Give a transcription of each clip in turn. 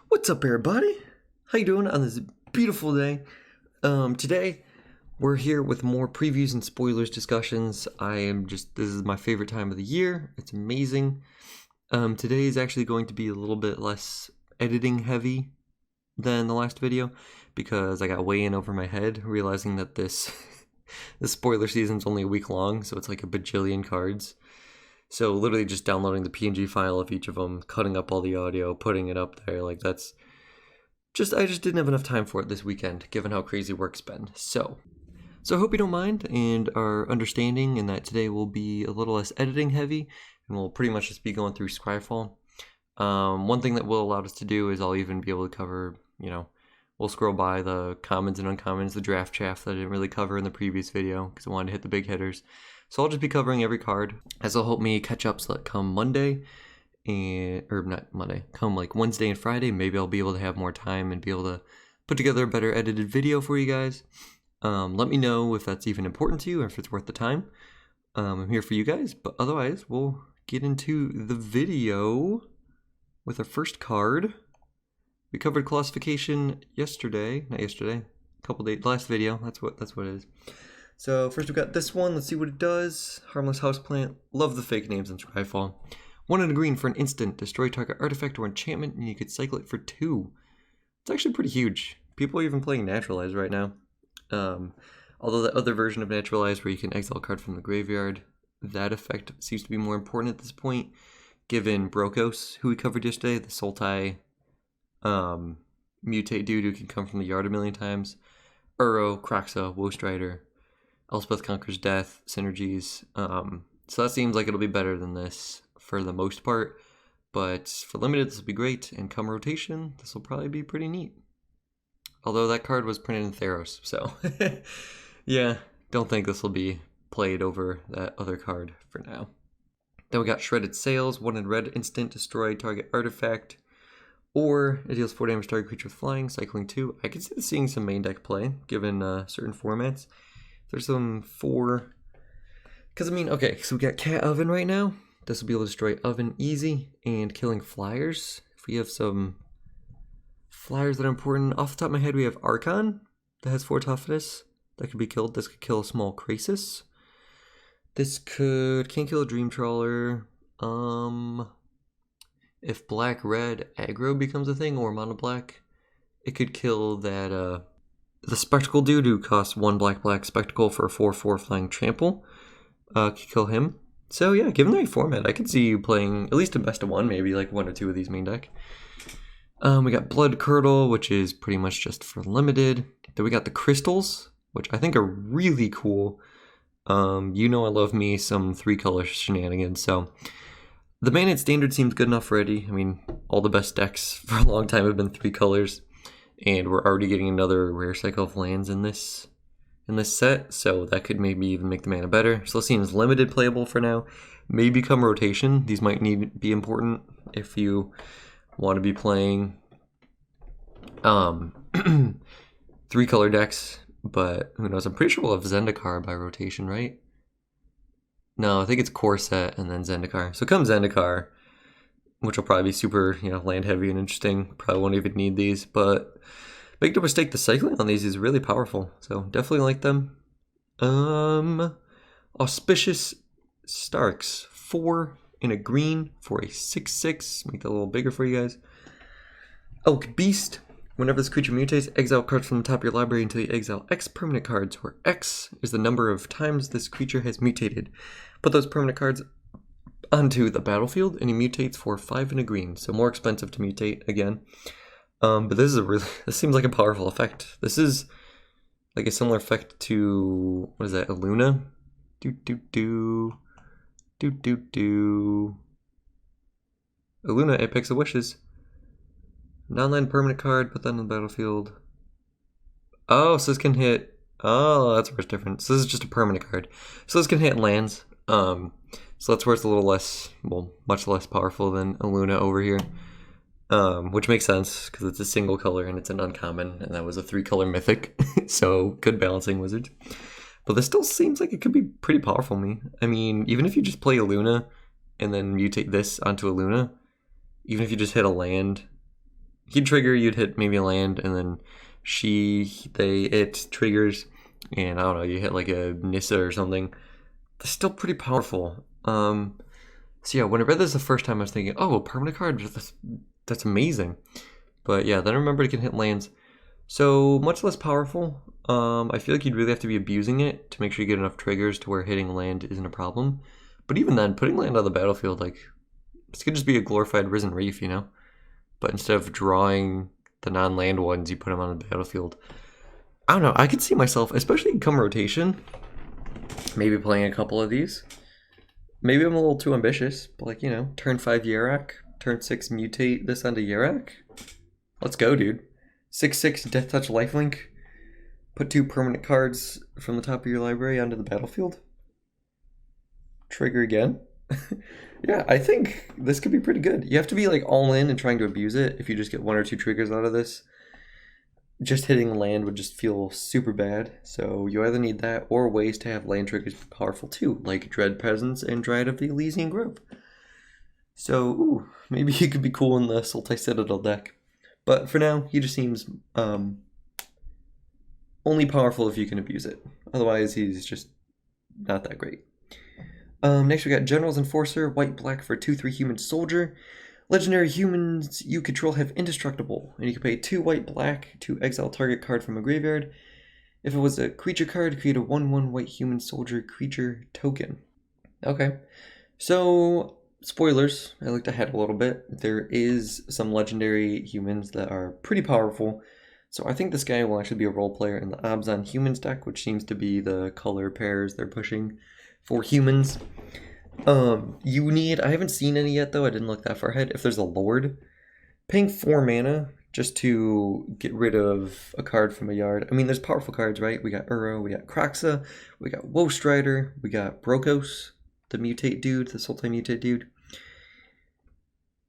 What's up, everybody? How you doing on this beautiful day? Today we're here with more previews and spoilers discussions. This is my favorite time of the year. It's amazing. Today is actually going to be a little bit less editing heavy than the last video because I got way in over my head realizing that this spoiler season's only a week long, so it's like a bajillion cards. So literally just downloading the PNG file of each of them, cutting up all the audio, putting it up there, like I just didn't have enough time for it this weekend, given how crazy work's been. So I hope you don't mind and are understanding, and that today will be a little less editing heavy, and we'll pretty much just be going through Scryfall. One thing that will allow us to do is I'll even be able to cover, we'll scroll by the commons and uncommons, the draft chaff that I didn't really cover in the previous video, because I wanted to hit the big hitters. So I'll just be covering every card, as it'll help me catch up so that come Monday, come like Wednesday and Friday, maybe I'll be able to have more time and be able to put together a better edited video for you guys. Let me know if that's even important to you or if it's worth the time. I'm here for you guys, but otherwise we'll get into the video with our first card. We covered classification last video, that's what it is. So first we've got this one, let's see what it does. Harmless Houseplant, love the fake names in Scryfall. 1 and a green for an instant, destroy target artifact or enchantment, and you could cycle it for 2. It's actually pretty huge. People are even playing Naturalize right now. Although the other version of Naturalize where you can exile a card from the graveyard, that effect seems to be more important at this point, given Brokos, who we covered yesterday, the Sultai mutate dude who can come from the yard a million times, Uro, Kroxa, Woestrider, Elspeth Conquers Death, synergies. So that seems like it'll be better than this for the most part, but for limited this will be great, and come rotation this will probably be pretty neat. Although that card was printed in Theros, so yeah, don't think this will be played over that other card for now. Then we got Shredded Sails, 1 in red, instant, destroy target artifact, or it deals 4 damage to target creature with flying, cycling 2. I could see this seeing some main deck play, given certain formats. There's some 4, because okay, so we got Cat Oven right now. This will be able to destroy Oven easy, and killing flyers. If we have some flyers that are important, off the top of my head we have Archon, that has 4 toughness, that could be killed. This could kill a small Krasis. This can't kill a Dream Trawler. If black-red aggro becomes a thing, or mono-black, it could kill that, the Spectacle dude who costs 1 black Spectacle for a 4/4 flying trample. Could kill him. So yeah, given the right format, I could see you playing at least a best of 1, maybe like 1 or 2 of these main deck. We got Blood Curdle, which is pretty much just for limited. Then we got the Crystals, which I think are really cool. I love me some 3-color Shenanigans, so the mana at standard seems good enough already. All the best decks for a long time have been 3 colors, and we're already getting another rare cycle of lands in this set, so that could maybe even make the mana better. So it seems limited playable for now. Maybe come rotation, these might be important if you want to be playing 3-color decks, but who knows. I'm pretty sure we'll have Zendikar by rotation, right? No, I think it's Core Set and then Zendikar. So come Zendikar, which will probably be super, land heavy and interesting. Probably won't even need these, but make no mistake, the cycling on these is really powerful. So definitely like them. Auspicious Starks, 4 in a green for a 6/6. Make that a little bigger for you guys. Elk Beast. Whenever this creature mutates, exile cards from the top of your library until you exile X permanent cards, where X is the number of times this creature has mutated. Put those permanent cards onto the battlefield, and he mutates for 5 in a green, so more expensive to mutate again. But this seems like a powerful effect. This is like a similar effect to, what is that, Aluna? Aluna, Apex of Wishes. Non-land permanent card, put that on the battlefield. Oh, so this can hit, oh, that's where it's different. So this is just a permanent card. So this can hit lands. So that's where it's a little less, much less powerful than Aluna over here. Which makes sense, because it's a single color and it's an uncommon, and that was a 3-color mythic, so good balancing wizards. But this still seems like it could be pretty powerful to me. Even if you just play Aluna and then mutate this onto Aluna, even if you just hit a land, he'd trigger, you'd hit maybe a land, and then it triggers, and I don't know, you hit like a Nissa or something. That's still pretty powerful. So yeah, when I read this the first time, I was thinking, oh, a permanent card, that's amazing. But yeah, then I remembered it can hit lands. So much less powerful. I feel like you'd really have to be abusing it to make sure you get enough triggers to where hitting land isn't a problem. But even then, putting land on the battlefield, like, this could just be a glorified Risen Reef, you know? But instead of drawing the non-land ones, you put them on the battlefield. I don't know, I could see myself, especially come rotation, maybe playing a couple of these. Maybe I'm a little too ambitious, but like, you know, turn 5 Yarak, turn 6 mutate this onto Yarak. Let's go, dude. 6/6 Death Touch Lifelink. Put 2 permanent cards from the top of your library onto the battlefield. Trigger again. Yeah, I think this could be pretty good. You have to be like all in and trying to abuse it if you just get 1 or 2 triggers out of this. Just hitting land would just feel super bad. So you either need that or ways to have land triggers be powerful too, like Dread Presence and Dryad of the Elysian Grove. So, ooh, maybe he could be cool in the Sultai Citadel deck. But for now, he just seems only powerful if you can abuse it. Otherwise, he's just not that great. Next we got General's Enforcer, white-black for 2/3 human soldier. Legendary humans you control have indestructible, and you can pay 2 white-black to exile target card from a graveyard. If it was a creature card, create a 1/1 white human soldier creature token. Okay, so spoilers, I looked ahead a little bit. There is some legendary humans that are pretty powerful, so I think this guy will actually be a role player in the Abzan Humans deck, which seems to be the color pairs they're pushing for humans. I haven't seen any yet though, I didn't look that far ahead. If there's a Lord, paying 4 mana just to get rid of a card from a yard. I mean, there's powerful cards, right? We got Uro, we got Kraxa, we got Woestrider, we got Brokos, the mutate dude, the Sultai mutate dude.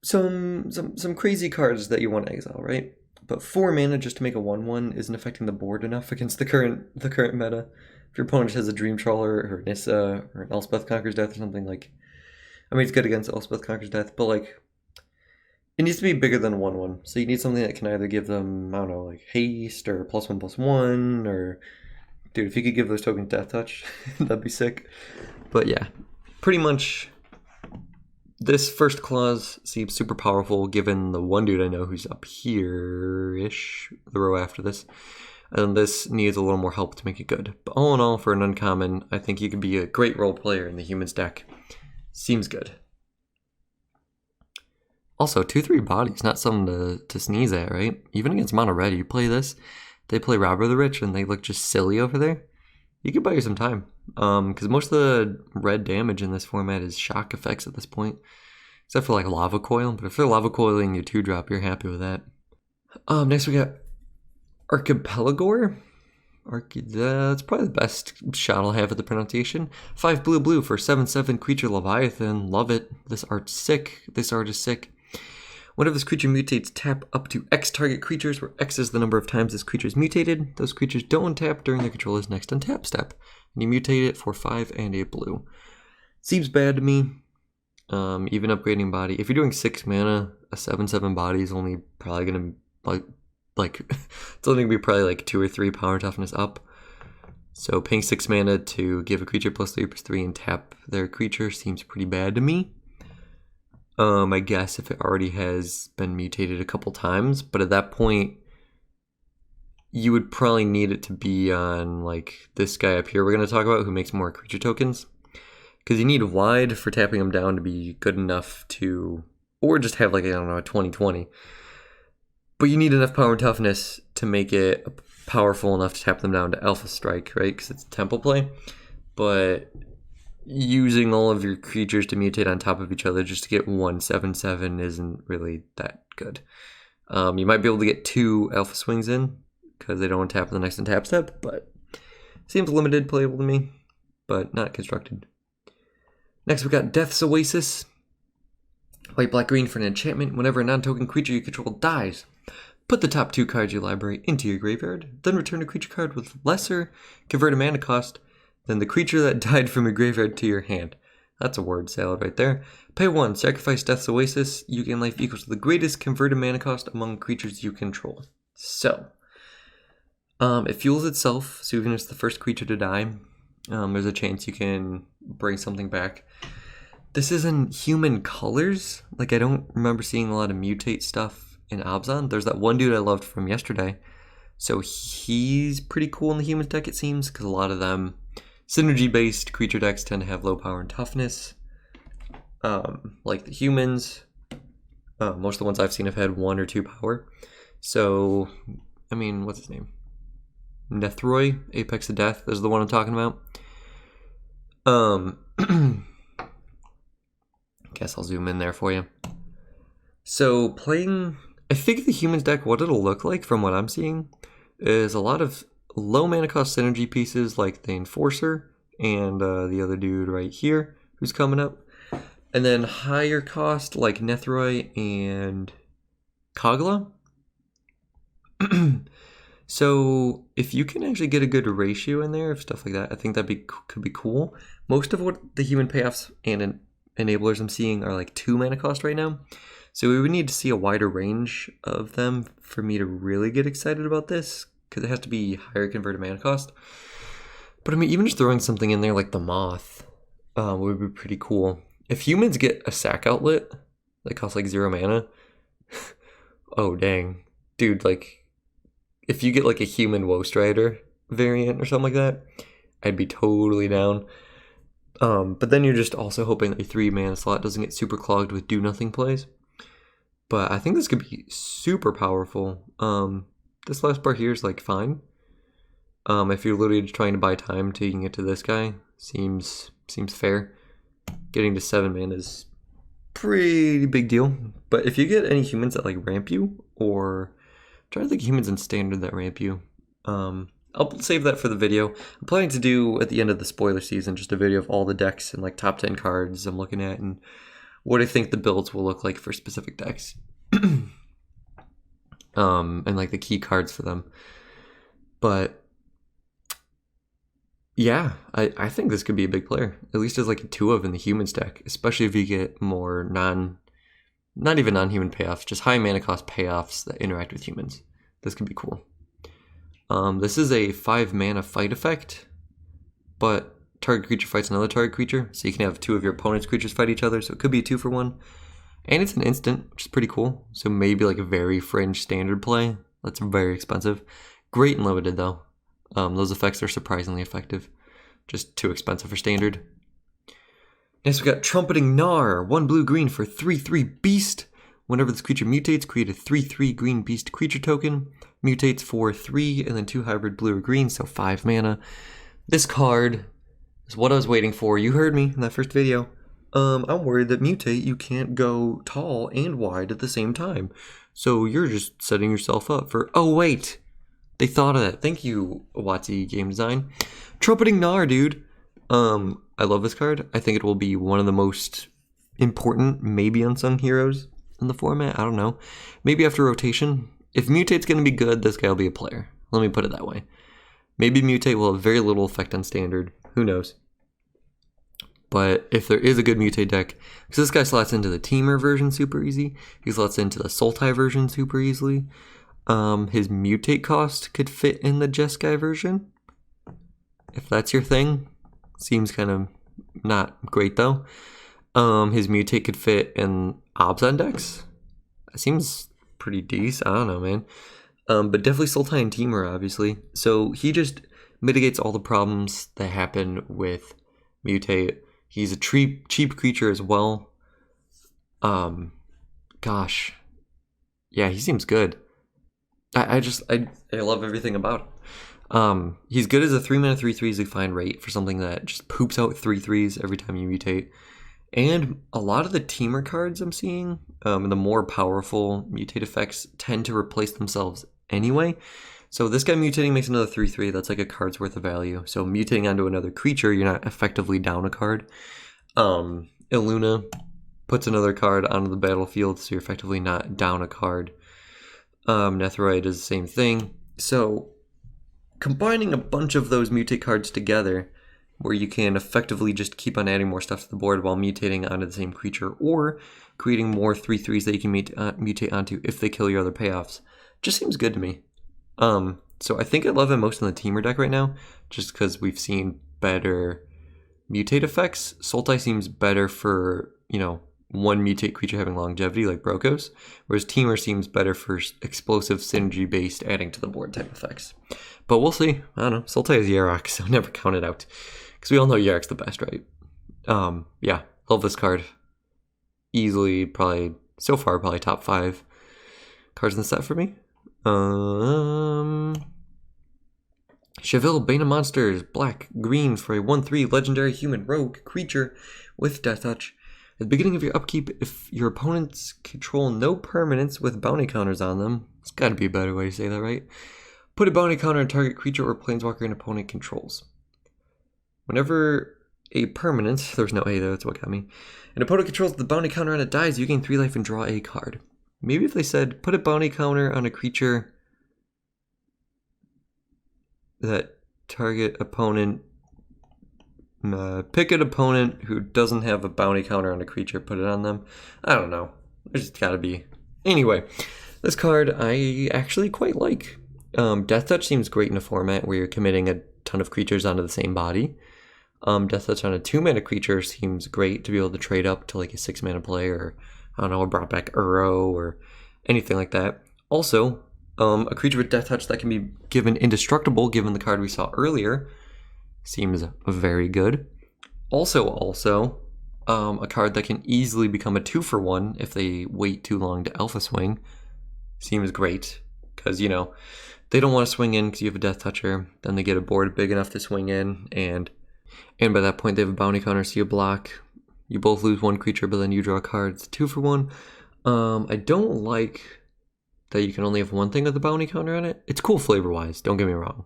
Some crazy cards that you want to exile, right? But 4 mana just to make a 1/1 isn't affecting the board enough against the current meta. If your opponent has a Dream Trawler or Nissa or an Elspeth Conquers Death or something, like, I mean, it's good against Elspeth Conquers Death, but like, it needs to be bigger than a 1/1. So you need something that can either give them, I don't know, like haste or +1/+1, or dude, if you could give those tokens Death Touch, that'd be sick. But yeah, pretty much this first clause seems super powerful given the one dude I know who's up here-ish, the row after this. And this needs a little more help to make it good. But all in all, for an uncommon, I think you could be a great role player in the humans deck. Seems good. Also, 2/3 bodies, not something to sneeze at, right? Even against mono red, you play this, they play Robber the Rich, and they look just silly over there. You could buy you some time. Because most of the red damage in this format is shock effects at this point. Except for like Lava Coil. But if they're Lava Coiling your 2-drop, you're happy with that. Next we got Archipelagor. That's probably the best shot I'll have at the pronunciation. 5 blue for 7/7 creature Leviathan. Love it. This art's sick. This art is sick. Whenever this creature mutates, tap up to X target creatures, where X is the number of times this creature is mutated. Those creatures don't untap during the controller's next untap step. And you mutate it for 5 and a blue. Seems bad to me. Even upgrading body. If you're doing 6 mana, a 7/7 body is only probably going to it's only gonna be probably like 2 or 3 power toughness up. So paying 6 mana to give a creature +3/+3 and tap their creature seems pretty bad to me. I guess if it already has been mutated a couple times, but at that point, you would probably need it to be on like this guy up here we're gonna talk about who makes more creature tokens. Because you need wide for tapping them down to be good enough to, or just have like, I don't know, a 20/20. But you need enough power and toughness to make it powerful enough to tap them down to Alpha Strike, right? Because it's temple play. But using all of your creatures to mutate on top of each other just to get 1 7/7 isn't really that good. You might be able to get 2 Alpha Swings in because they don't tap the next untap step, but seems limited playable to me, but not constructed. Next we got Death's Oasis. White, black, green for an enchantment. Whenever a non-token creature you control dies, put the top 2 cards of your library into your graveyard, then return a creature card with lesser converted mana cost than the creature that died from your graveyard to your hand. That's a word salad right there. Pay 1, sacrifice Death's Oasis. You gain life equals to the greatest converted mana cost among creatures you control. So, it fuels itself, so even if it's the first creature to die, there's a chance you can bring something back. This is in human colors. Like, I don't remember seeing a lot of mutate stuff in Abzan. There's that one dude I loved from yesterday. So he's pretty cool in the humans deck, it seems, because a lot of them synergy-based creature decks tend to have low power and toughness. Like the humans, most of the ones I've seen have had 1 or 2 power. So, I mean, what's his name? Nethroi, Apex of Death, is the one I'm talking about. Guess I'll zoom in there for you. So playing, I think the humans deck, what it'll look like from what I'm seeing, is a lot of low mana cost synergy pieces like the Enforcer and the other dude right here who's coming up. And then higher cost like Nethroi and Kogla. So if you can actually get a good ratio in there of stuff like that, I think that could be cool. Most of what the human payoffs and enablers I'm seeing are like 2 mana cost right now. So we would need to see a wider range of them for me to really get excited about this, because it has to be higher converted mana cost. But I mean, even just throwing something in there like the Moth would be pretty cool. If humans get a sack outlet that costs like 0 mana, oh dang. Dude, like, if you get like a human Woe Strider variant or something like that, I'd be totally down. But then you're just also hoping a 3 mana slot doesn't get super clogged with do nothing plays. But I think this could be super powerful. This last part here is like fine. If you're literally just trying to buy time till you can get to this guy, seems fair. Getting to 7 mana is pretty big deal. But if you get any humans that like ramp you, or try to think humans in standard that ramp you, I'll save that for the video. I'm planning to do at the end of the spoiler season just a video of all the decks and like top 10 cards I'm looking at and what I think the builds will look like for specific decks. And like the key cards for them. But yeah, I think this could be a big player. At least as like a 2 of in the humans deck, especially if you get more not even non-human payoffs, just high mana cost payoffs that interact with humans. This could be cool. This is a 5 mana fight effect, but target creature fights another target creature, so you can have 2 of your opponent's creatures fight each other, so it could be a 2 for 1. And it's an instant, which is pretty cool. So maybe like a very fringe standard play. That's very expensive. Great and limited though. Those effects are surprisingly effective. Just too expensive for standard. Next we got Trumpeting Gnar, 1 blue-green for 3/3 beast. Whenever this creature mutates, create a 3/3 green beast creature token. Mutates for 3 and then 2 hybrid blue or green, so 5 mana. This card is what I was waiting for. You heard me in that first video. I'm worried that mutate, you can't go tall and wide at the same time. So you're just setting yourself up for, oh wait, they thought of that. Thank you, Watsi Game Design. Trumpeting Gnar, dude. I love this card. I think it will be one of the most important, maybe unsung heroes in the format. I don't know. Maybe after rotation. If mutate's going to be good, this guy will be a player. Let me put it that way. Maybe mutate will have very little effect on standard. Who knows? But if there is a good mutate deck, because this guy slots into the Teamer version super easy, he slots into the Sultai version super easily. His mutate cost could fit in the Jeskai version. If that's your thing, seems kind of not great though. His mutate could fit in Abzan decks. That seems pretty decent. I don't know, man. But definitely Sultai and Teamer, obviously. So he just mitigates all the problems that happen with mutate. He's a cheap creature as well. Gosh. Yeah, he seems good. I love everything about him. He's good as a 3 mana 3/3 easily find rate for something that just poops out 3/3s every time you mutate. And a lot of the Teamer cards I'm seeing, the more powerful mutate effects tend to replace themselves anyway. So this guy mutating makes another 3/3. That's like a card's worth of value. So mutating onto another creature, you're not effectively down a card. Illuna puts another card onto the battlefield, so you're effectively not down a card. Nethroi does the same thing. So combining a bunch of those mutate cards together where you can effectively just keep on adding more stuff to the board while mutating onto the same creature, or creating more 3/3s that you can mutate onto if they kill your other payoffs. Just seems good to me. So I think I love it most in the teamer deck right now, just because we've seen better mutate effects. Sultai seems better for, you know, one mutate creature having longevity like Brokos, whereas Teamer seems better for explosive synergy based adding to the board type effects. But we'll see. I don't know. Sultai is Yarok, so never count it out. Because we all know Yarok's the best, right? Yeah, love this card. Easily, probably, so far, probably top 5 cards in the set for me. Cheville, Albania Monsters, black, green for a 1/3 legendary human rogue creature with Death Touch. At the beginning of your upkeep, if your opponents control no permanents with bounty counters on them, it's gotta be a better way to say that, right? Put a bounty counter on target creature or planeswalker an opponent controls. Whenever a permanent, there's no A there, that's what got me. An opponent controls the bounty counter and it dies, you gain 3 life and draw a card. Maybe if they said, put a bounty counter on a creature that target opponent, pick an opponent who doesn't have a bounty counter on a creature, put it on them. I don't know. There's gotta be. Anyway, this card I actually quite like. Death Touch seems great in a format where you're committing a ton of creatures onto the same body. Death Touch on a 2-mana creature seems great to be able to trade up to like a 6-mana play, or I don't know, brought back Uro or anything like that. Also, a creature with Death Touch that can be given indestructible, given the card we saw earlier, seems very good. Also, a card that can easily become a 2-for-1 if they wait too long to Alpha Swing, seems great. Because, you know, they don't want to swing in because you have a Death Toucher, then they get a board big enough to swing in, and by that point they have a bounty counter, so you block. You both lose 1 creature, but then you draw cards. 2-for-1. I don't like that you can only have 1 thing with the bounty counter on it. It's cool flavor-wise, don't get me wrong.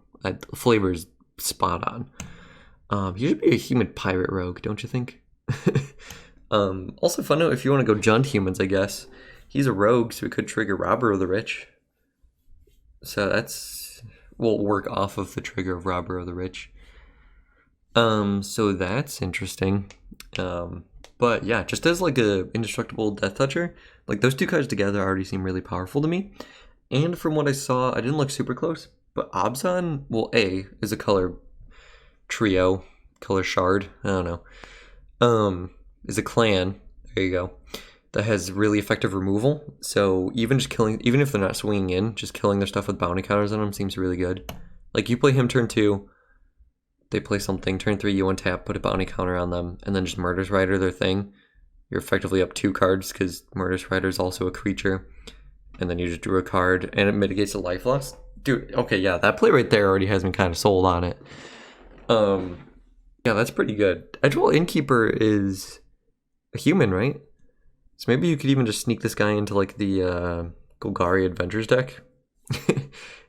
Flavor is spot on. You should be a human pirate rogue, don't you think? Also fun note, if you want to go Junt humans, I guess. He's a rogue, so he could trigger Robber of the Rich. So will work off of the trigger of Robber of the Rich. So that's interesting. But yeah, just as like a indestructible Death Toucher, like those 2 cards together already seem really powerful to me. And from what I saw, I didn't look super close, but Abzan, well, A, is a color trio, color shard, I don't know, is a clan, there you go, that has really effective removal. So even if they're not swinging in, just killing their stuff with bounty counters on them seems really good. Like you play him turn 2, they play something, turn 3 you untap, put a bounty counter on them, and then just Murderous Rider their thing. You're effectively up 2 cards because Murderous Rider is also a creature, and then you just drew a card, and it mitigates the life loss. Dude, okay, yeah, that play right there already has me kind of sold on it. Yeah, that's pretty good. Edgewall Innkeeper is a human, right? So maybe you could even just sneak this guy into like the Golgari Adventures deck.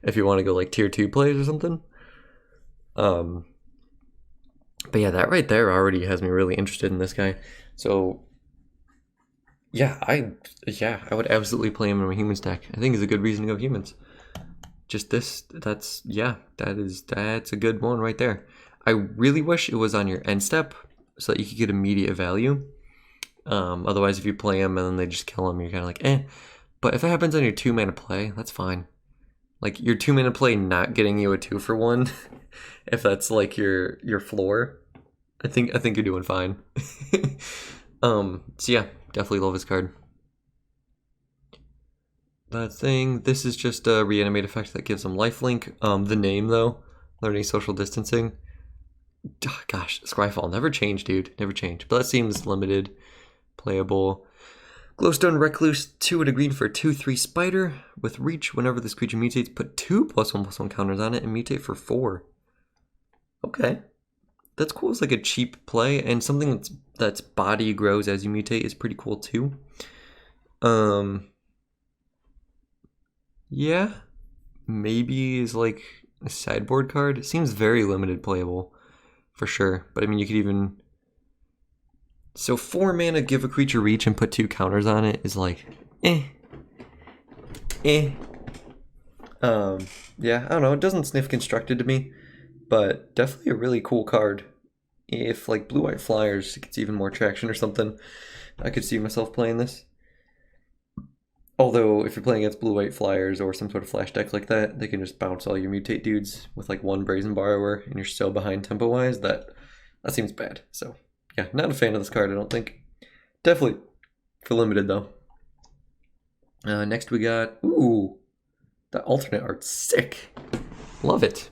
If you want to go like tier 2 plays or something. But yeah, that right there already has me really interested in this guy. So yeah, I would absolutely play him in my humans deck. I think it's a good reason to go humans. Just that's a good one right there. I really wish it was on your end step so that you could get immediate value. Otherwise, if you play him and then they just kill him, you're kind of like, eh. But if it happens on your 2-mana play, that's fine. Like your 2-mana play not getting you a 2-for-1, if that's like your floor, I think you're doing fine. So yeah, definitely love this card. That thing, this is just a reanimate effect that gives them lifelink. The name though, learning social distancing. Gosh, Scryfall never changed, dude. Never changed. But that seems limited, playable. Glowstone Recluse, 2 and a green for a 2/3 spider with reach. Whenever this creature mutates, put 2 +1/+1 counters on it and mutate for 4. Okay, that's cool. It's like a cheap play, and something that's body grows as you mutate is pretty cool too. Yeah, maybe is like a sideboard card. It seems very limited playable for sure, but I mean you could even. So 4 mana, give a creature reach and put 2 counters on it is like, Yeah, I don't know. It doesn't sniff constructed to me, but definitely a really cool card. If like blue-white flyers gets even more traction or something, I could see myself playing this. Although, if you're playing against blue-white flyers or some sort of flash deck like that, they can just bounce all your mutate dudes with like one Brazen Borrower, and you're so behind tempo-wise that seems bad. So, yeah, not a fan of this card, I don't think. Definitely for limited, though. Next we got, ooh, that alternate art's sick. Love it.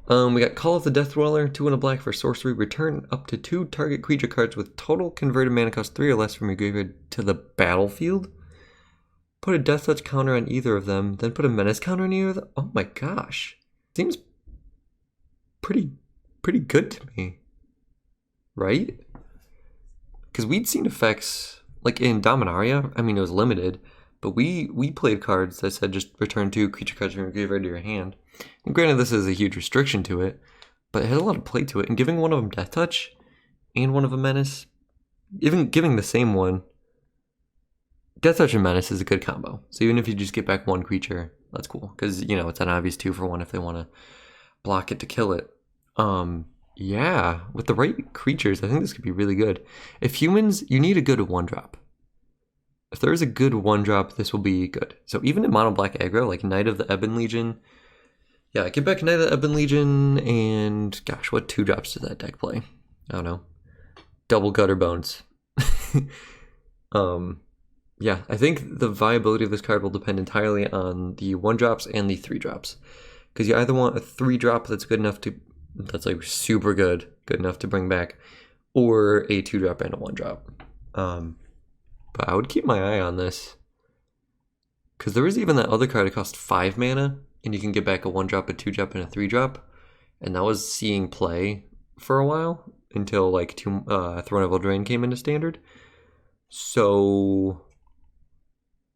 We got Call of the Death Dweller, 2 and a black for sorcery. Return up to 2 target creature cards with total converted mana cost 3 or less from your graveyard to the battlefield. Put a Death Touch counter on either of them, then put a Menace counter on either of them. Oh my gosh. Seems pretty good to me. Right? Because we'd seen effects, like in Dominaria, I mean it was limited, but we played cards that said just return 2 creature cards from your graveyard to your hand. And granted, this is a huge restriction to it, but it has a lot of play to it. And giving one of them Death Touch and one of a Menace, even giving the same one, Death Touch and Menace is a good combo. So even if you just get back one creature, that's cool. Because, you know, it's an obvious 2 for 1 if they want to block it to kill it. Yeah, with the right creatures, I think this could be really good. If humans, you need a good 1-drop. If there's a good 1-drop, this will be good. So even in mono black aggro, like Knight of the Ebon Legion, yeah, get back Knight of the Ebon Legion, and gosh, what 2-drops does that deck play? I don't know. Double Gutter Bones. Yeah, I think the viability of this card will depend entirely on the 1-drops and the 3-drops. Because you either want a 3-drop that's good enough to, that's like super good enough to bring back, or a 2-drop and a 1-drop. But I would keep my eye on this. Because there is even that other card that costs 5 mana, and you can get back a 1-drop, a 2-drop, and a 3-drop. And that was seeing play for a while, until like Throne of Eldraine came into Standard. So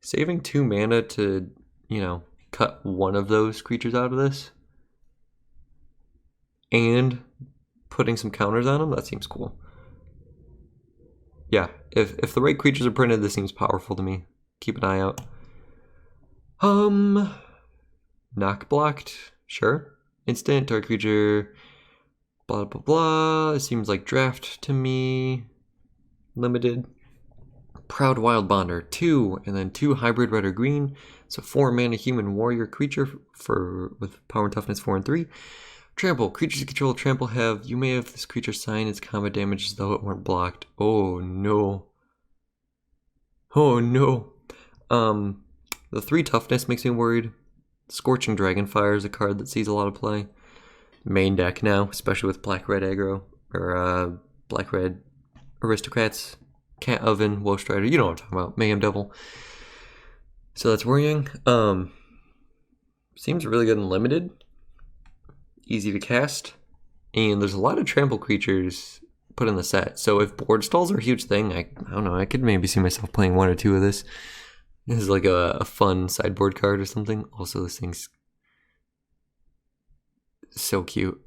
saving 2 mana to, you know, cut one of those creatures out of this, and putting some counters on them, that seems cool. Yeah, if the right creatures are printed, this seems powerful to me. Keep an eye out. Knock blocked, sure. Instant, target creature, blah blah blah. It seems like draft to me. Limited. Proud Wild Bonder, 2, and then 2 hybrid red or green. So 4 mana human warrior creature with power and toughness 4 and 3. Trample. Creatures you control trample have, you may have this creature sign its combat damage as though it weren't blocked. Oh no. Oh no. The 3 toughness makes me worried. Scorching Dragonfire is a card that sees a lot of play. Main deck now, especially with black-red aggro, or black-red aristocrats. Cat Oven, Woe Strider, you know what I'm talking about. Mayhem Devil. So that's worrying. Seems really good and limited. Easy to cast. And there's a lot of trample creatures put in the set. So if board stalls are a huge thing, I don't know, I could maybe see myself playing 1 or 2 of this. This is like a fun sideboard card or something. Also, this thing's so cute.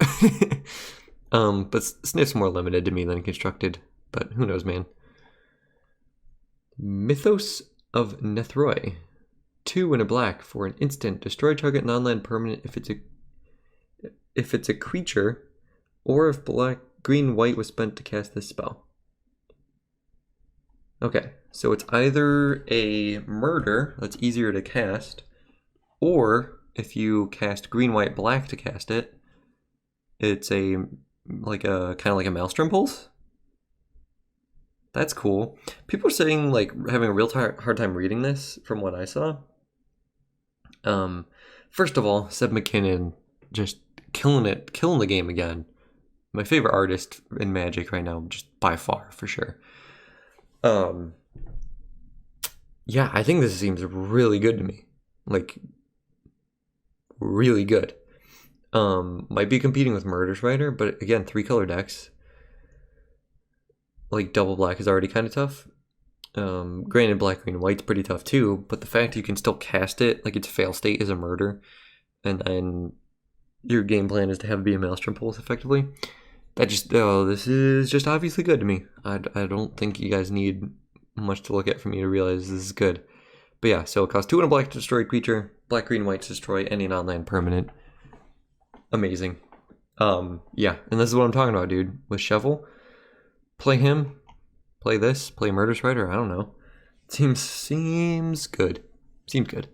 But Sniff's more limited to me than constructed. But who knows, man. Mythos of Nethroi. 2 and a black for an instant. Destroy target non-land permanent if it's a creature, or if green white was spent to cast this spell. Okay, so it's either a murder that's easier to cast, or if you cast green white black to cast it, it's a kind of like a Maelstrom Pulse. That's cool. People are saying, like, having a real hard time reading this from what I saw. First of all, Seb McKinnon just killing the game again. My favorite artist in Magic right now, just by far, for sure. Yeah, I think this seems really good to me. Like, really good. Might be competing with Murder Strider, but again, 3-color decks. Like, double black is already kind of tough. Granted, black, green, white's pretty tough too, but the fact you can still cast it, like its fail state is a murder, and then your game plan is to have it be a Maelstrom Pulse effectively. This is just obviously good to me. I don't think you guys need much to look at for me to realize this is good. But yeah, so it costs 2 and a black to destroy creature, black, green, white to destroy any non-land permanent. Amazing. Yeah, and this is what I'm talking about, dude. With Shovel, play him, play this, play Murder Strider. I don't know. Seems good. Seems good.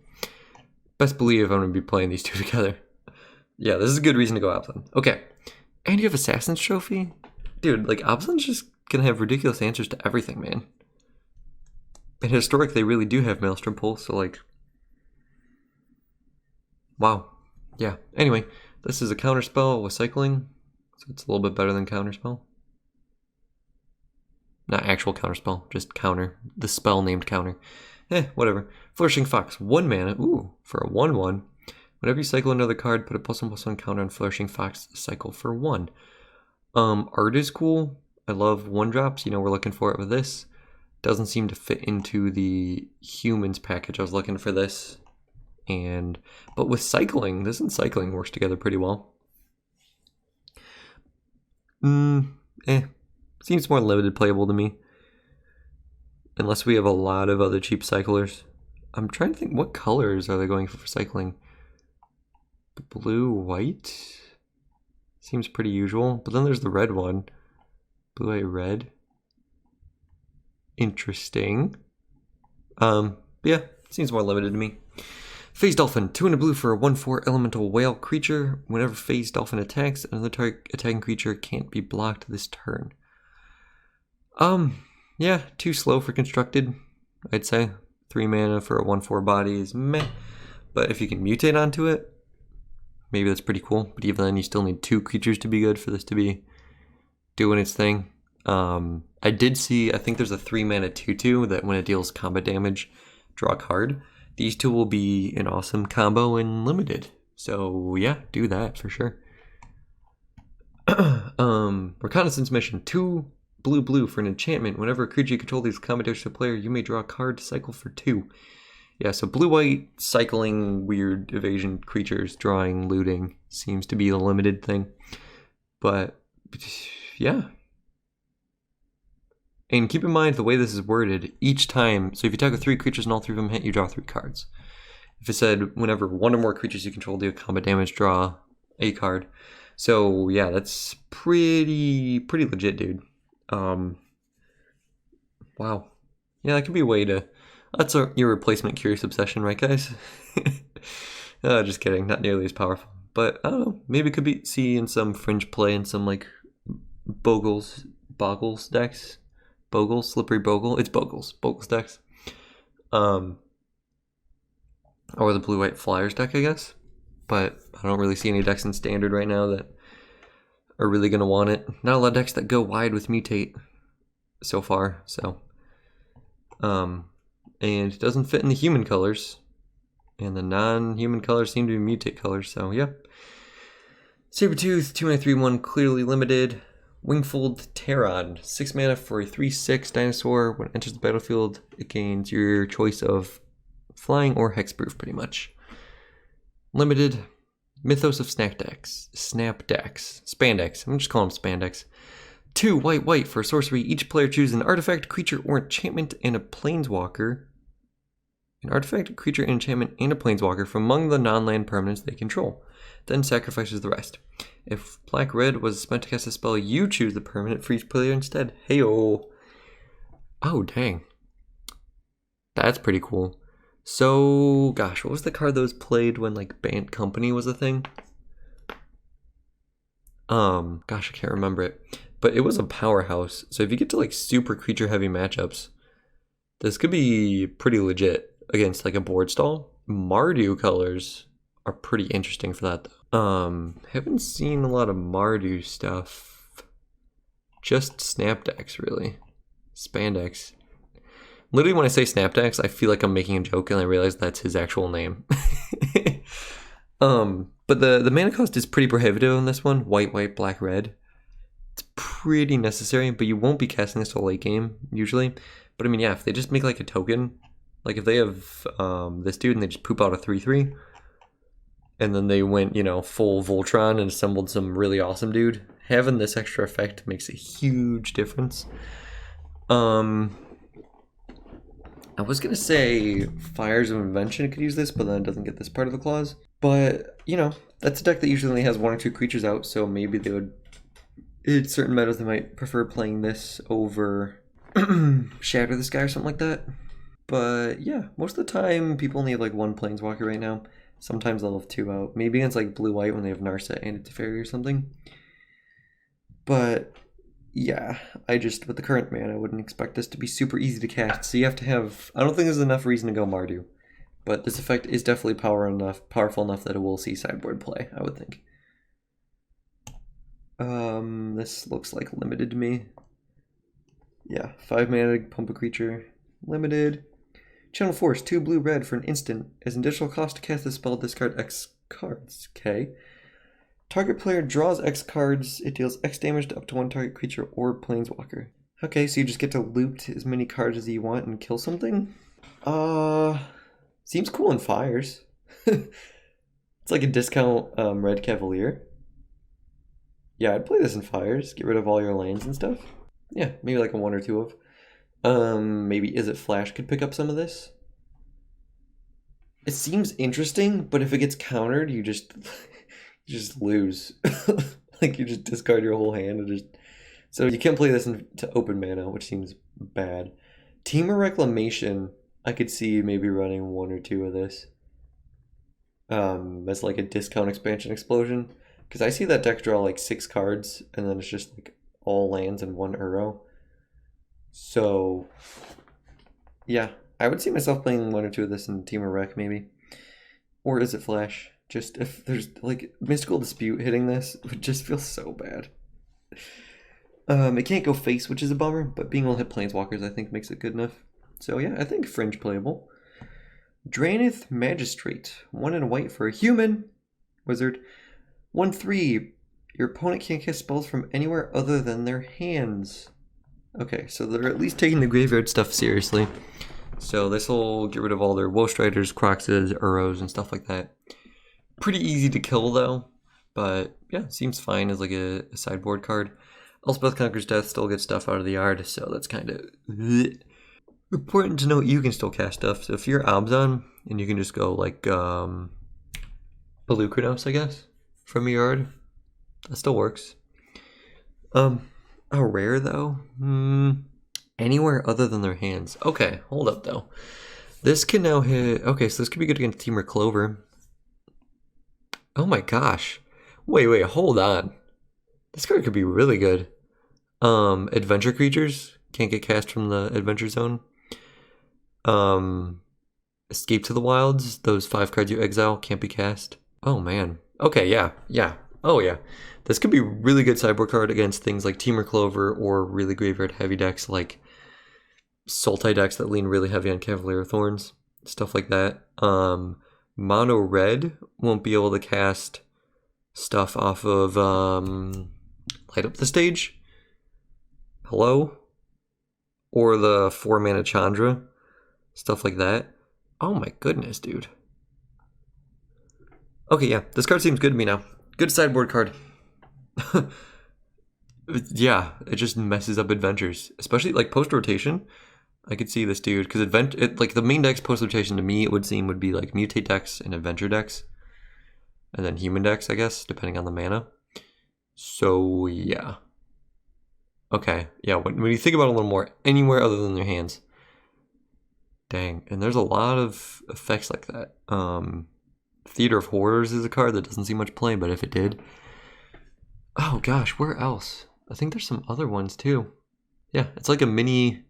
Best believe I'm gonna be playing these two together. Yeah, this is a good reason to go Absalom. Okay, and you have Assassin's Trophy, dude. Like Absalom's just gonna have ridiculous answers to everything, man. And historic, they really do have Maelstrom Pulse, so like, wow. Yeah. Anyway, this is a counterspell with cycling, so it's a little bit better than counterspell. Not actual counterspell, just counter. The spell named counter. Whatever. Flourishing Fox, 1 mana. Ooh, for a 1/1. Whenever you cycle another card, put a +1/+1 counter on Flourishing Fox, cycle for 1. Art is cool. I love 1-drops. You know, we're looking for it with this. Doesn't seem to fit into the humans package. I was looking for this. But with cycling, this and cycling works together pretty well. Seems more limited playable to me. Unless we have a lot of other cheap cyclers. I'm trying to think, what colors are they going for cycling? Blue, white? Seems pretty usual. But then there's the red one. Blue, white, red. Interesting. Yeah, seems more limited to me. Phase Dolphin, 2 and a blue for a 1/4 elemental whale creature. Whenever Phase Dolphin attacks, another target attacking creature can't be blocked this turn. Yeah, too slow for constructed, I'd say. 3 mana for a 1/4 body is meh. But if you can mutate onto it, maybe that's pretty cool. But even then, you still need 2 creatures to be good for this to be doing its thing. I did see, I think there's a 3 mana 2/2 that when it deals combat damage, draw a card. These two will be an awesome combo in limited. So yeah, do that for sure. Reconnaissance Mission, 2 blue for an enchantment. Whenever a creature you control leaves combat damage to a player, you may draw a card to cycle for 2. Yeah, so blue-white, cycling, weird evasion creatures, drawing, looting, seems to be the limited thing. But, yeah. And keep in mind the way this is worded, each time, so if you attack with 3 creatures and all 3 of them hit, you draw 3 cards. If it said, whenever 1 or more creatures you control deal combat damage, draw a card. So, yeah, that's pretty legit, dude. Wow. Yeah, that could be a way to... That's your replacement Curious Obsession, right, guys? Just kidding. Not nearly as powerful. But, I don't know. Maybe it could see in some fringe play in some, like, Boggles decks. Boggles? Slippery Bogle? It's Boggles decks. Or the Blue-White Flyers deck, I guess. But I don't really see any decks in Standard right now that are really going to want it. Not a lot of decks that go wide with Mutate so far, so... and it doesn't fit in the human colors. And the non-human colors seem to be Mutate colors, so yeah. Sabertooth, 2 mana 3/1, clearly limited. Wingfold Terran, 6 mana for a 3/6 dinosaur. When it enters the battlefield, it gains your choice of flying or hexproof, pretty much. Limited. Mythos of Spandex. I'm just calling them Spandex. 2 white for a sorcery. Each player chooses an artifact, creature, or enchantment and a planeswalker. An artifact, creature, enchantment, and a planeswalker from among the non-land permanents they control. Then sacrifices the rest. If black-red was spent to cast a spell, you choose the permanent for each player instead. Heyo. Oh, dang. That's pretty cool. So, gosh, what was the card that was played when, like, Bant Company was a thing? Gosh, I can't remember it. But it was a powerhouse. So if you get to, like, super creature-heavy matchups, this could be pretty legit against, like, a board stall. Mardu colors are pretty interesting for that, though. Haven't seen a lot of Mardu stuff. Just Snapdex, really. Spandex. Literally, when I say Snapdex, I feel like I'm making a joke, and I realize that's his actual name. But the mana cost is pretty prohibitive on this one. White, black, red. It's pretty necessary, but you won't be casting this till late game, usually. But I mean, yeah, if they just make like a token, like if they have this dude and they just poop out a 3/3, and then they went, you know, full Voltron and assembled some really awesome dude, having this extra effect makes a huge difference. I was gonna say Fires of Invention could use this, but then it doesn't get this part of the clause. But, you know, that's a deck that usually only has 1 or 2 creatures out, so maybe they would, in certain metas, they might prefer playing this over Shatter the Sky or something like that. But yeah, most of the time people only have like 1 Planeswalker right now. Sometimes they'll have 2 out. Maybe against like blue-white when they have Narset and a Teferi or something. But yeah, with the current mana, I wouldn't expect this to be super easy to cast. So you have to have, I don't think there's enough reason to go Mardu. But this effect is definitely powerful enough that it will see sideboard play, I would think. This looks like limited to me. Yeah, 5 mana, pump a creature. Limited. Channel Force, 2 blue red for an instant. As an additional cost to cast this spell, discard X cards. Okay. Target player draws X cards. It deals X damage to up to 1 target creature or planeswalker. Okay, so you just get to loot as many cards as you want and kill something? Seems cool in Fires. It's like a discount Red Cavalier. Yeah, I'd play this in Fires. Get rid of all your lands and stuff. Yeah, maybe like a 1 or 2 of. Maybe Is It Flash could pick up some of this. It seems interesting, but if it gets countered, you just lose. Like you just discard your whole hand and just. So you can't play this into open mana, which seems bad. Temur Reclamation, I could see maybe running 1 or 2 of this. As like a discount expansion explosion. Because I see that deck draw like 6 cards, and then it's just like all lands and 1 Uro. So, yeah, I would see myself playing 1 or 2 of this in Temur Rec maybe. Or Is It Flash? Just if there's like Mystical Dispute hitting this, it would just feel so bad. It can't go face, which is a bummer, but being able to hit Planeswalkers I think makes it good enough. So yeah, I think Fringe playable. Draenith Magistrate, 1 and a white for a human wizard. 1/3. Your opponent can't cast spells from anywhere other than their hands. Okay, so they're at least taking the graveyard stuff seriously. So this will get rid of all their Woe Striders, Croxes, Uros, and stuff like that. Pretty easy to kill though, but yeah, seems fine as like a sideboard card. Elspeth Conquers Death still gets stuff out of the yard, so that's kind of important to note. You can still cast stuff. So if you're Abzan and you can just go like Belukranos, I guess, from your yard, that still works. A rare though, anywhere other than their hands. Okay, hold up though. This can now hit. Okay, so this could be good against Temur Clover. Oh my gosh! Wait, hold on. This card could be really good. Adventure creatures can't get cast from the adventure zone. Escape to the Wilds. Those 5 cards you exile can't be cast. Oh man. Okay, yeah. Oh yeah. This could be a really good sideboard card against things like Temur Clover or really graveyard heavy decks like Sultai decks that lean really heavy on Cavalier of Thorns. Stuff like that. Mono red won't be able to cast stuff off of Light Up the Stage. Hello? Or the 4 mana Chandra. Stuff like that. Oh my goodness, dude. Okay, yeah. This card seems good to me now. Good sideboard card. Yeah, it just messes up adventures. Especially like post-rotation. I could see this dude, because like the main decks post-rotation to me, it would seem would be like mutate decks and adventure decks. And then human decks, I guess, depending on the mana. So, yeah. Okay, yeah, when you think about it a little more, anywhere other than their hands. Dang, and there's a lot of effects like that. Theater of Horrors is a card that doesn't see much play, but if it did... Oh gosh, where else? I think there's some other ones too. Yeah, it's like a mini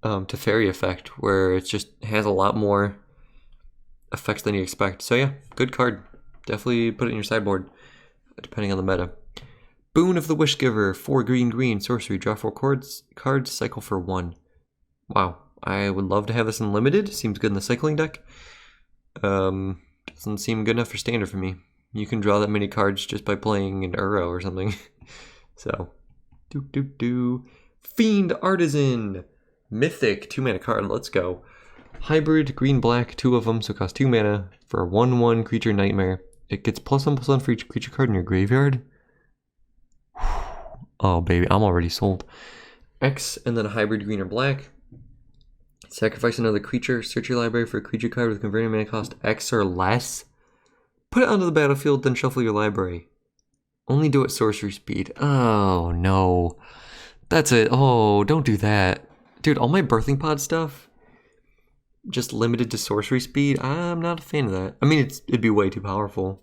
Teferi effect, where it just has a lot more effects than you expect. So yeah, good card. Definitely put it in your sideboard, depending on the meta. Boon of the Wishgiver, 4 green, sorcery, draw 4 cards, cycle for 1. Wow, I would love to have this in limited. Seems good in the cycling deck. Doesn't seem good enough for standard for me. You can draw that many cards just by playing an Uro or something. So, Fiend Artisan, mythic, 2 mana card. Let's go. Hybrid, green-black, 2 of them, so cost 2 mana for a 1/1 creature nightmare. It gets +1/+1 for each creature card in your graveyard. Oh baby, I'm already sold. X and then a hybrid green or black. Sacrifice another creature. Search your library for a creature card with converted mana cost X or less. Put it onto the battlefield, then shuffle your library. Only do it sorcery speed. Oh, no. That's it. Oh, don't do that. Dude, all my birthing pod stuff, just limited to sorcery speed, I'm not a fan of that. I mean, it'd be way too powerful.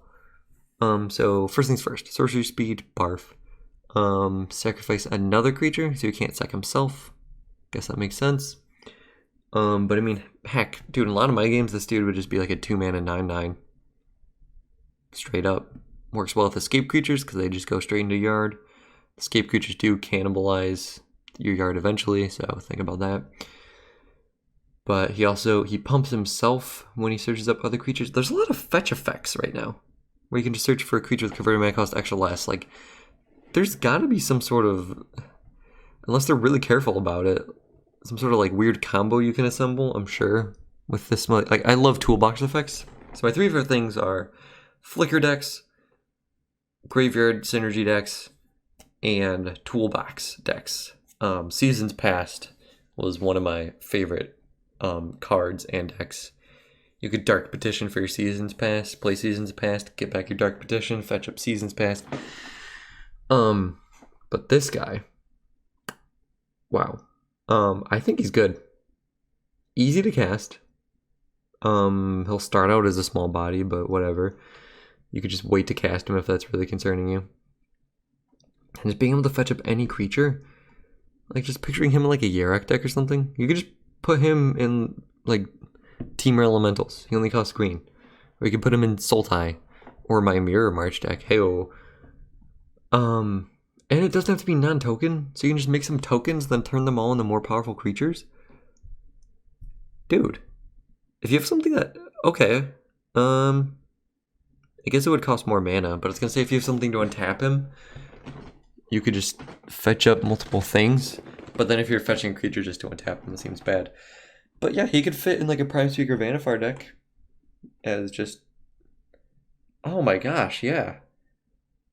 So first things first, sorcery speed, barf. Sacrifice another creature so he can't sack himself. Guess that makes sense. But I mean, heck, dude, in a lot of my games, this dude would just be like a 2-mana 9/9. Straight up. Works well with escape creatures because they just go straight into yard. Escape creatures do cannibalize your yard eventually, so think about that. But he pumps himself when he searches up other creatures. There's a lot of fetch effects right now, where you can just search for a creature with converted mana cost extra less. Like, there's gotta be some sort of, unless they're really careful about it, some sort of like weird combo you can assemble, I'm sure, with this. Like, I love toolbox effects. So my three favorite things are Flicker decks, Graveyard Synergy decks, and Toolbox decks. Seasons Past was one of my favorite cards and decks. You could Dark Petition for your Seasons Past, play Seasons Past, get back your Dark Petition, fetch up Seasons Past. But this guy, wow. I think he's good. Easy to cast. He'll start out as a small body, but whatever. You could just wait to cast him if that's really concerning you. And just being able to fetch up any creature, like just picturing him in like a Yarok deck or something, you could just put him in like Temur Elementals. He only costs green. Or you could put him in Sultai or my Mirror March deck. Hey-oh. And it doesn't have to be non-token, so you can just make some tokens, then turn them all into more powerful creatures. Dude, if you have something that, okay, I guess it would cost more mana, but I was gonna say if you have something to untap him, you could just fetch up multiple things. But then if you're fetching a creature just to untap him, that seems bad. But yeah, he could fit in like a Prime Speaker Vannifar deck as just, oh my gosh, yeah.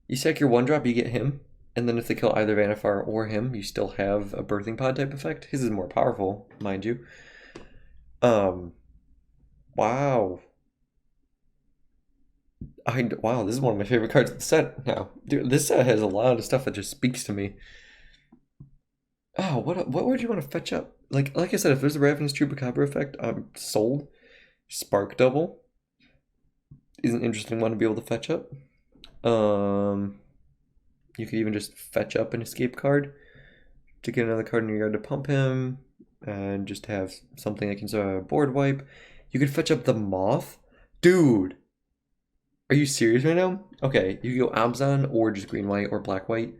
You sack your 1-drop, you get him, and then if they kill either Vannifar or him, you still have a Birthing Pod type effect. His is more powerful, mind you. Wow. Wow, this is one of my favorite cards in the set now. Dude, this set has a lot of stuff that just speaks to me. Oh, what would you want to fetch up? Like I said, if there's a Ravenous Chupacabra effect, I'm sold. Spark Double is an interesting one to be able to fetch up. You could even just fetch up an escape card to get another card in your yard to pump him, and just have something that can board wipe. You could fetch up the Moth. Dude, are you serious right now? Okay, you go Abzan or just green-white or black-white.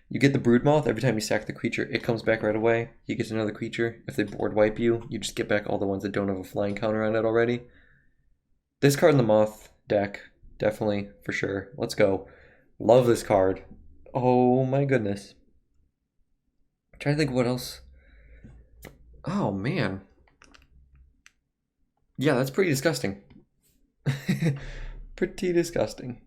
You get the Brood Moth. Every time you sack the creature, it comes back right away. You get another creature. If they board wipe you, you just get back all the ones that don't have a flying counter on it already. This card in the Moth deck, definitely, for sure. Let's go. Love this card. Oh my goodness. I'm trying to think of what else. Oh man. Yeah, that's pretty disgusting. Pretty disgusting.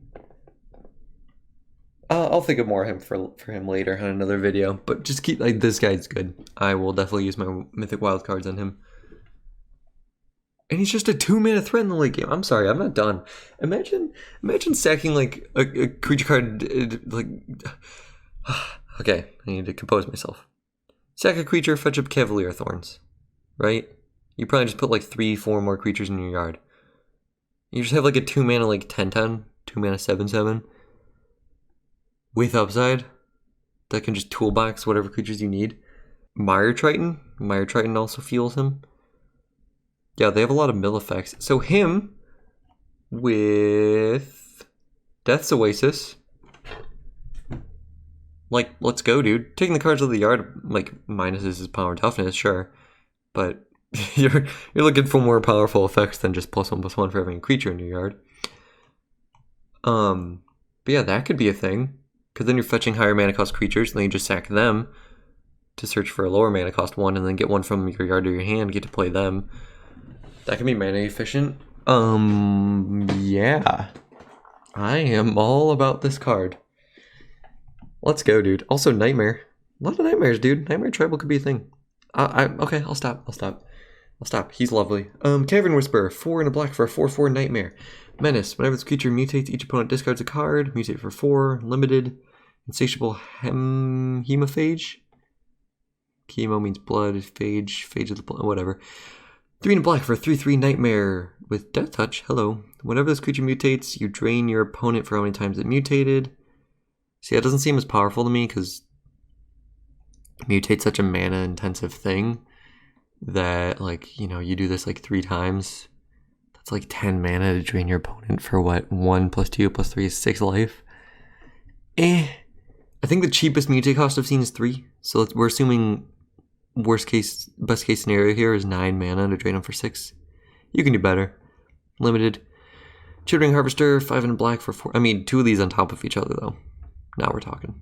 I'll think of more of him for him later on another video, but just keep, like, this guy's good. I will definitely use my Mythic Wild cards on him. And he's just a 2-mana threat in the late game. I'm sorry, I'm not done. Imagine sacking like a creature card, like, okay, I need to compose myself. Sack a creature, fetch up Cavalier Thorns, right? You probably just put like 3-4 more creatures in your yard. You just have like a 2-mana like 10/10, 2-mana 7/7 with upside that can just toolbox whatever creatures you need. Mire Triton also fuels him. Yeah, they have a lot of mill effects. So him with Death's Oasis. Like, let's go, dude. Taking the cards out of the yard, like, minuses his power and toughness, sure. But you're looking for more powerful effects than just +1/+1 for having a creature in your yard. But yeah, that could be a thing. Because then you're fetching higher mana cost creatures, and then you just sack them to search for a lower mana cost one, and then get one from your yard or your hand, get to play them. That can be mana efficient. Yeah. I am all about this card. Let's go, dude. Also, Nightmare. A lot of nightmares, dude. Nightmare Tribal could be a thing. Okay, I'll stop. He's lovely. Cavern Whisperer, 4 and a black for a 4/4 Nightmare. Menace. Whenever this creature mutates, each opponent discards a card. Mutate for 4. Limited. Insatiable Hemophage. Chemo means blood. Phage of the blood. Whatever. 3 and black for a 3/3 Nightmare with Death Touch. Hello. Whenever this creature mutates, you drain your opponent for how many times it mutated. See, that doesn't seem as powerful to me because mutate's such a mana intensive thing that, like, you know, you do this like 3 times. That's like 10 mana to drain your opponent for what? 1 + 2 + 3 is 6 life. I think the cheapest mutate cost I've seen is 3. So we're assuming best case scenario here is 9 mana to drain them for 6. You can do better. Limited. Chittering Harvester, 5 and black for 4. I mean, 2 of these on top of each other though. Now we're talking.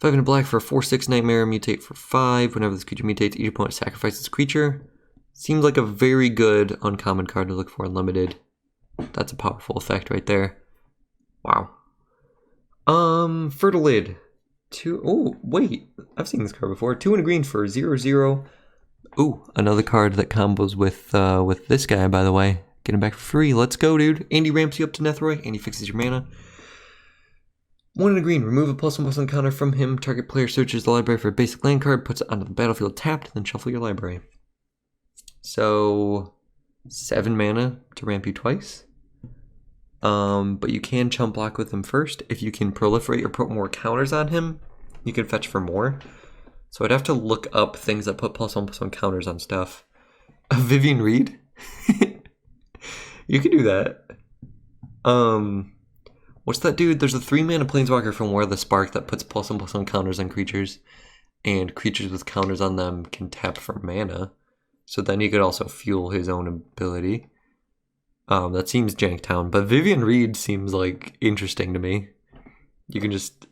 5 and black for a 4/6 Nightmare, mutate for 5. Whenever this creature mutates, each opponent sacrifices a creature. Seems like a very good uncommon card to look for in limited. That's a powerful effect right there. Wow. Fertilid. 2. Oh, wait. I've seen this card before. 2 and a green for 0/0. Ooh, another card that combos with this guy, by the way. Get him back for free. Let's go, dude. Andy ramps you up to nethroi, and he fixes your mana. 1 and a green. Remove a +1/+1 counter from him. Target player searches the library for a basic land card, puts it onto the battlefield tapped, then shuffle your library. So 7 mana to ramp you twice. But you can chump block with him first. If you can proliferate or put more counters on him, you can fetch for more. So I'd have to look up things that put +1/+1 counters on stuff. Vivian Reed? You can do that. What's that dude? There's a 3 mana planeswalker from War of the Spark that puts +1/+1 counters on creatures. And creatures with counters on them can tap for mana. So then he could also fuel his own ability. That seems Janktown, but Vivian Reed seems like interesting to me. You can just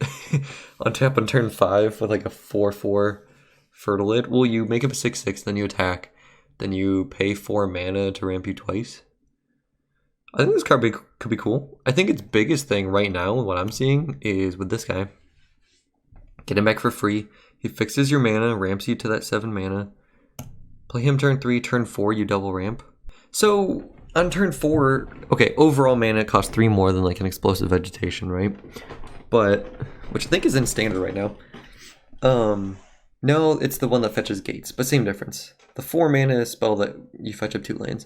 untap on turn 5 with like a 4/4 Fertilid. Well, you make up a 6/6, then you attack. Then you pay 4 mana to ramp you twice. I think this card could be cool. I think its biggest thing right now, what I'm seeing, is with this guy. Get him back for free. He fixes your mana, ramps you to that 7 mana. Play him turn 3, turn 4, you double ramp. So on turn 4, okay, overall mana costs 3 more than like an explosive vegetation, right? But, which I think is in standard right now. No, it's the one that fetches gates, but same difference. The 4 mana spell that you fetch up 2 lands.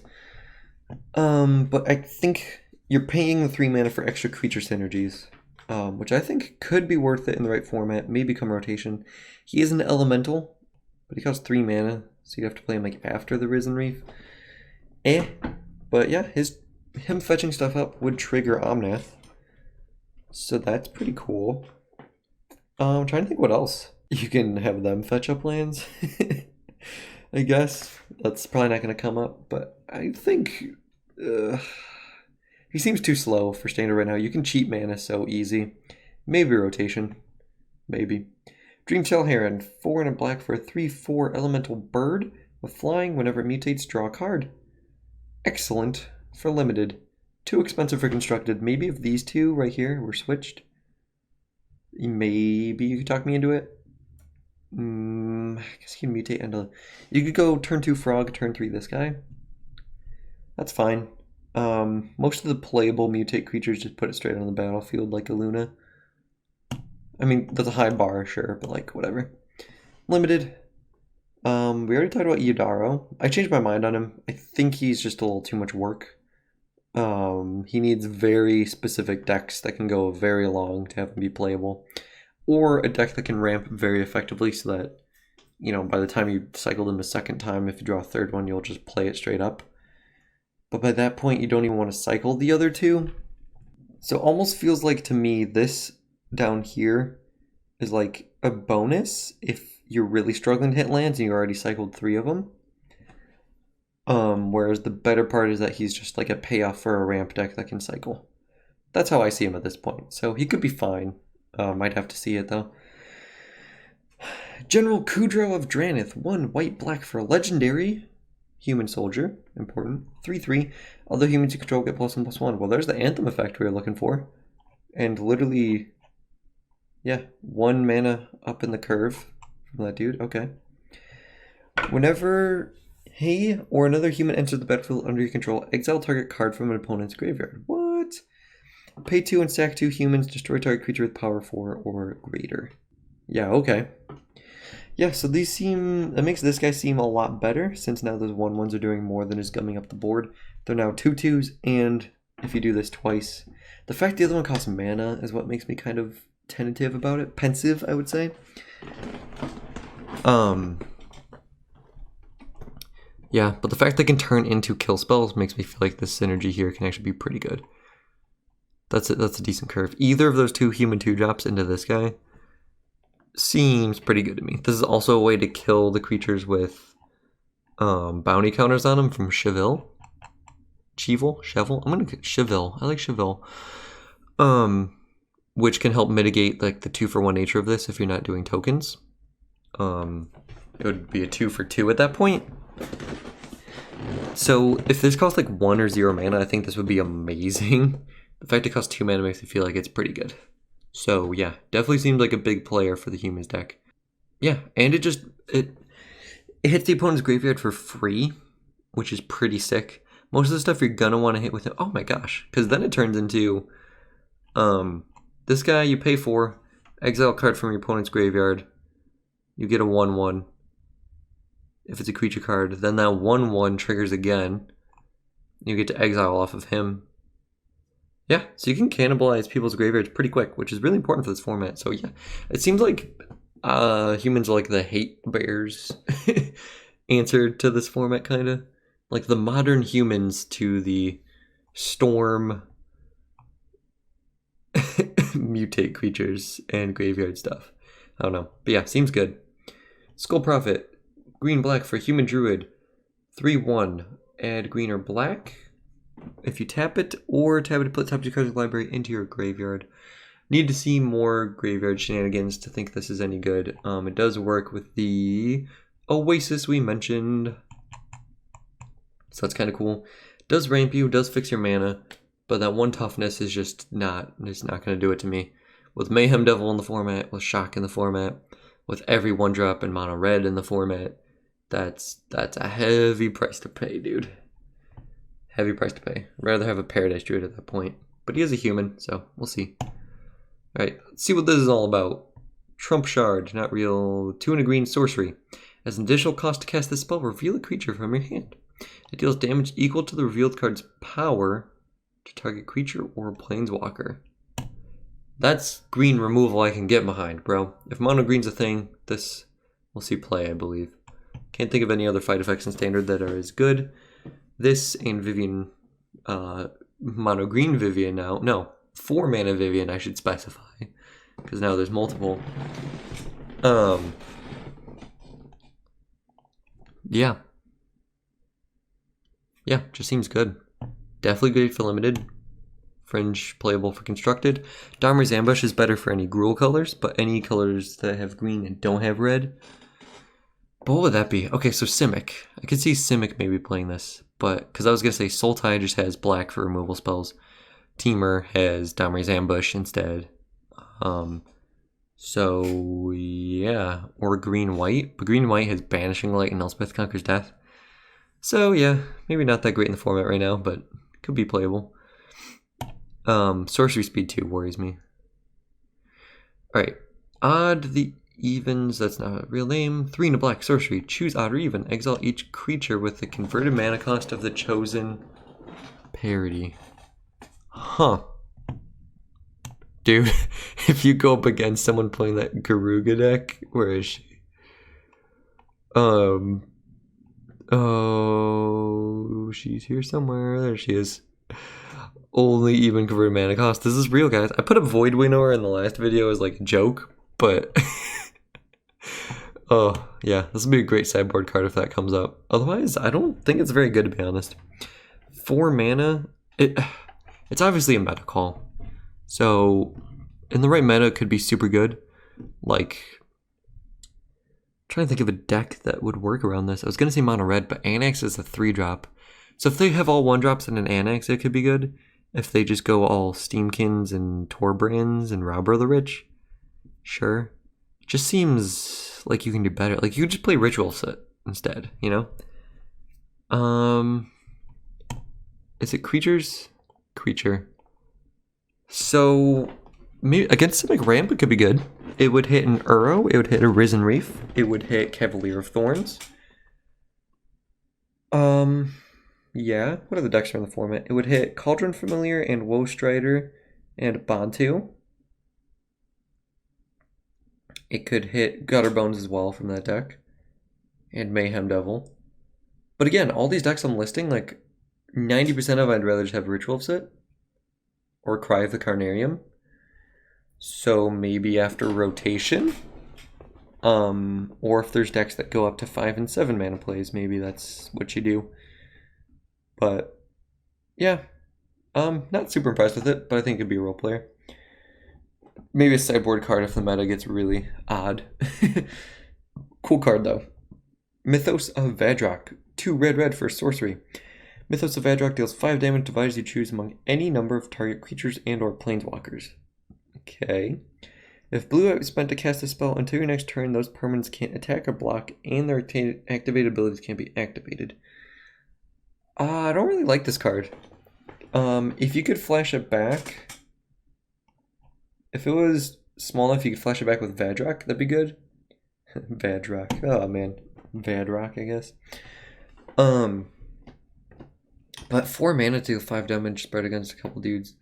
But I think you're paying the 3 mana for extra creature synergies, which I think could be worth it in the right format, may become rotation. He is an elemental, but he costs 3 mana, so you have to play him like after the Risen Reef. But yeah, him fetching stuff up would trigger Omnath, so that's pretty cool. I'm trying to think what else. You can have them fetch up lands. I guess that's probably not going to come up, but I think he seems too slow for standard right now. You can cheat mana so easy. Maybe rotation. Maybe. Dreamtail Heron, 4 and a black for a 3/4 elemental bird with flying. Whenever it mutates, draw a card. Excellent for limited. Too expensive for constructed. Maybe if these two right here were switched, maybe you could talk me into it. I guess you can mutate into... You could go turn 2 frog, turn 3 this guy. That's fine. Most of the playable mutate creatures just put it straight on the battlefield like a Luna. I mean, that's a high bar, sure, but like, whatever. Limited. We already talked about Yodaro. I changed my mind on him. I think he's just a little too much work. He needs very specific decks that can go very long to have him be playable. Or a deck that can ramp very effectively so that, you know, by the time you cycle them a second time, if you draw a third one, you'll just play it straight up. But by that point, you don't even want to cycle the other two. So it almost feels like to me, this down here is like a bonus if you're really struggling to hit lands and you already cycled 3 of them. Whereas the better part is that he's just like a payoff for a ramp deck that can cycle. That's how I see him at this point. So he could be fine. Might have to see it though. General Kudro of Dranith, 1 white-black for a legendary human soldier. Important. 3/3. Other humans you control get +1/+1. Well, there's the Anthem effect we were looking for. And literally, yeah, 1 mana up in the curve from that dude. Okay. Whenever Hey, or another human enters the battlefield under your control. Exile target card from an opponent's graveyard. What? Pay 2 and stack 2 humans. Destroy target creature with power 4 or greater. Yeah, okay. Yeah, so these seem... That makes this guy seem a lot better, since now those 1/1s are doing more than just gumming up the board. They're now 2/2s, and if you do this twice... The fact the other one costs mana is what makes me kind of tentative about it. Pensive, I would say. Yeah, but the fact they can turn into kill spells makes me feel like this synergy here can actually be pretty good. That's a decent curve. Either of those two human 2-drops into this guy seems pretty good to me. This is also a way to kill the creatures with bounty counters on them from Cheville. Chevel? I'm gonna get Cheville. I like Cheville. Which can help mitigate like the 2-for-1 nature of this if you're not doing tokens. It would be a 2-for-2 at that point. So if this costs like 1 or 0 mana, I think this would be amazing. The fact it costs 2 mana makes me feel like it's pretty good. So yeah, definitely seems like a big player for the humans deck. Yeah, and it hits the opponent's graveyard for free, which is pretty sick. Most of the stuff you're gonna want to hit with it. Oh my gosh, because then it turns into this guy you pay for, exile a card from your opponent's graveyard. You get a 1/1. If it's a creature card, then that 1/1 triggers again. You get to exile off of him. Yeah, so you can cannibalize people's graveyards pretty quick, which is really important for this format. So yeah, it seems like humans are like the hate bears answer to this format, kind of. Like the modern humans to the storm mutate creatures and graveyard stuff. I don't know. But yeah, seems good. Skull Prophet. Green-black for human druid. 3/1. Add green or black if you tap it, or tap it to put top 2 cards of the library into your graveyard. Need to see more graveyard shenanigans to think this is any good. It does work with the oasis we mentioned. So that's kind of cool. Does ramp you, does fix your mana, but that 1 toughness is just not going to do it to me. With Mayhem Devil in the format, with Shock in the format, with every 1-drop and mono red in the format, that's a heavy price to pay, dude. Heavy price to pay. I'd rather have a Paradise Druid at that point. But he is a human, so we'll see. Alright, let's see what this is all about. Trump Shard, not real. 2 and a green sorcery. As an additional cost to cast this spell, reveal a creature from your hand. It deals damage equal to the revealed card's power to target creature or planeswalker. That's green removal I can get behind, bro. If mono green's a thing, this we'll see play, I believe. Can't think of any other fight effects in Standard that are as good. This and Vivian, mono green Vivian now. No, 4 mana Vivian I should specify, because now there's multiple. Yeah. Yeah, just seems good. Definitely good for limited. Fringe playable for constructed. Dharma's Ambush is better for any Gruul colors, but any colors that have green and don't have red. But what would that be? Okay, so Simic. I could see Simic maybe playing this, but because I was gonna say Sultai just has black for removal spells. Teamer has Dharma's Ambush instead. So yeah, or green white. But green white has Banishing Light and Elspeth Conquers Death. So yeah, maybe not that great in the format right now, but could be playable. Sorcery speed 2 worries me. Alright. Odd the Evens, that's not a real name. 3 and a black sorcery. Choose odd or even. Exile each creature with the converted mana cost of the chosen parity. Huh. Dude, if you go up against someone playing that Garuga deck, where is she? Oh, she's here somewhere. There she is. Only even converted mana cost. This is real, guys. I put a Void Winnower in the last video as like a joke, but oh yeah, this will be a great sideboard card if that comes up. Otherwise, I don't think it's very good, to be honest. 4 mana. It's obviously a meta call, so in the right meta, it could be super good. Like, I'm trying to think of a deck that would work around this. I was gonna say mono red, but Annex is a 3-drop. So if they have all 1-drops and an Annex, it could be good. If they just go all Steamkins and Torbrands and Robber the Rich, sure. It just seems like you can do better. Like, you could just play Ritual Set instead, you know? Is it creatures? Creature. So maybe against something ramp it could be good. It would hit an Uro, it would hit a Risen Reef, it would hit Cavalier of Thorns. Yeah, what are the decks from the format? It would hit Cauldron Familiar and Woe Strider and Bantu. It could hit Gutter Bones as well from that deck. And Mayhem Devil. But again, all these decks I'm listing, like 90% of I'd rather just have Ritual of Sit. Or Cry of the Carnarium. So maybe after rotation. Or if there's decks that go up to 5 and 7 mana plays, maybe that's what you do. But yeah, not super impressed with it, but I think it'd be a role player. Maybe a sideboard card if the meta gets really odd. Cool card though. Mythos of Vadrock. 2 red for sorcery. Mythos of Vadrock deals 5 damage to dividers you choose among any number of target creatures and or planeswalkers. Okay. If blue is spent to cast a spell until your next turn, those permanents can't attack or block, and their activated abilities can't be activated. I don't really like this card. If you could flash it back, if it was small enough you could flash it back with Vadrock, that'd be good. Vadrock, oh man, Vadrock, I guess. But 4 mana to 5 damage spread against a couple dudes.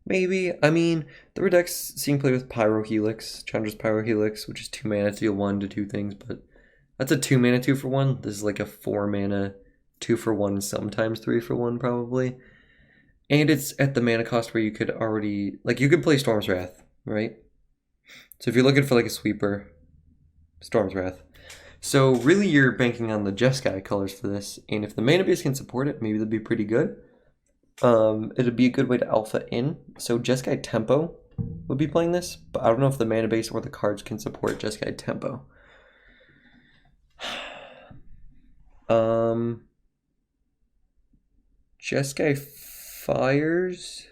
Maybe. I mean, there were decks seeing play with Pyro Helix, Chandra's Pyro Helix, which is 2 mana to deal 1 to 2 things, but that's a 2 mana 2 for 1. This is like a 4 mana 2 for 1, sometimes 3 for 1 probably. And it's at the mana cost where you could already, like you could play Storm's Wrath, right? So if you're looking for like a sweeper, Storm's Wrath. So really you're banking on the Jeskai colors for this, and if the mana base can support it, maybe that'd be pretty good. It'd be a good way to alpha in. So Jeskai Tempo would be playing this, but I don't know if the mana base or the cards can support Jeskai Tempo. Jeskai Fires,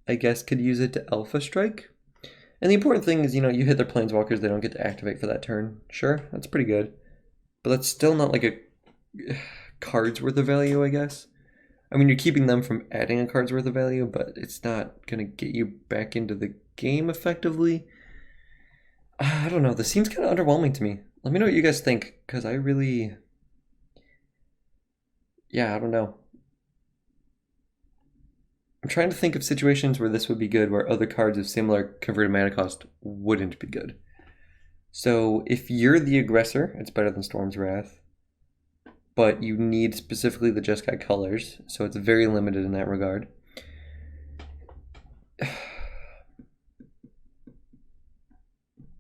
I guess, could use it to Alpha Strike. And the important thing is, you know, you hit their planeswalkers, they don't get to activate for that turn. Sure, that's pretty good. But that's still not like a card's worth of value, I guess. I mean, you're keeping them from adding a card's worth of value, but it's not going to get you back into the game effectively. I don't know, this seems kind of underwhelming to me. Let me know what you guys think, because I really... Yeah, I don't know. I'm trying to think of situations where this would be good, where other cards of similar converted mana cost wouldn't be good. So if you're the aggressor, it's better than Storm's Wrath. But you need specifically the Jeskai colors, so it's very limited in that regard.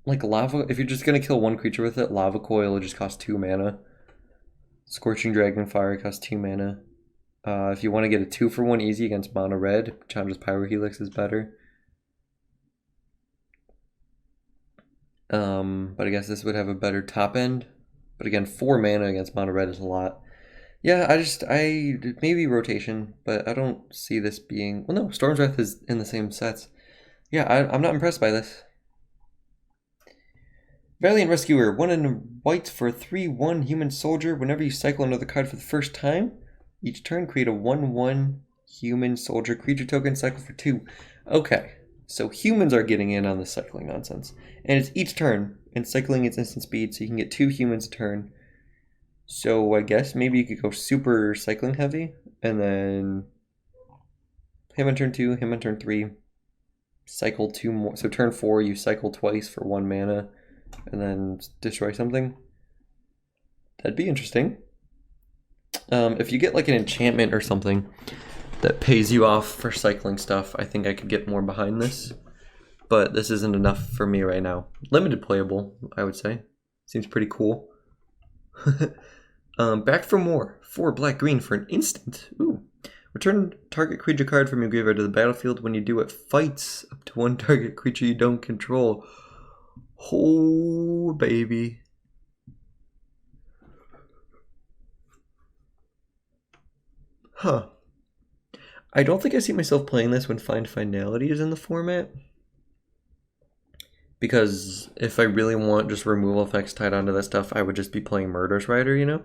Like Lava, if you're just going to kill one creature with it, Lava Coil will just cost 2 mana. Scorching Dragonfire costs 2 mana. If you want to get a 2 for 1 easy against mono red, Chandra's Pyro Helix is better. But I guess this would have a better top end. But again, 4 mana against mono red is a lot. Yeah, maybe rotation, but I don't see this being... Well, no, Storm's Wrath is in the same sets. Yeah, I'm not impressed by this. Valiant Rescuer, 1 in white for a 3/1 human soldier. Whenever you cycle another card for the first time, each turn create a 1/1 human soldier creature token, cycle for 2. Okay, so humans are getting in on the cycling nonsense. And it's each turn, and cycling its instant speed, so you can get 2 humans a turn. So I guess maybe you could go super cycling heavy, and then him on turn 2, him on turn 3, cycle 2 more. So turn 4, you cycle twice for 1 mana, and then destroy something. That'd be interesting. If you get like an enchantment or something that pays you off for cycling stuff, I think I could get more behind this. But this isn't enough for me right now. Limited playable, I would say. Seems pretty cool. Back for more. 4 black-green for an instant. Ooh. Return target creature card from your graveyard to the battlefield. When you do, it fights up to 1 target creature you don't control. Oh, baby. Huh. I don't think I see myself playing this when Find Finality is in the format. Because if I really want just removal effects tied onto that stuff, I would just be playing Murderous Rider, you know?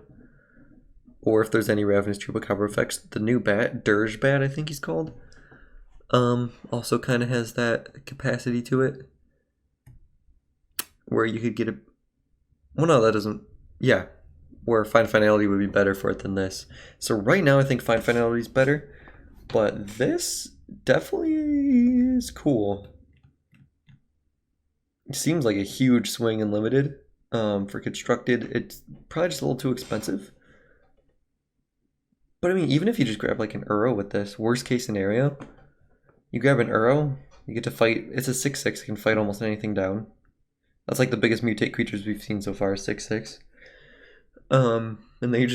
Or if there's any Ravenous Chupacabra effects, the new bat, Dirge Bat, I think he's called, also kind of has that capacity to it. Where you could get a... Well, no, that doesn't... Yeah. Where Find Finality would be better for it than this. So right now I think Find Finality is better. But this definitely is cool. It seems like a huge swing in Limited. For Constructed, it's probably just a little too expensive. But I mean, even if you just grab like an Uro with this, worst case scenario, you grab an Uro, you get to fight, it's a 6/6, you can fight almost anything down. That's like the biggest mutate creatures we've seen so far, 6/6. And then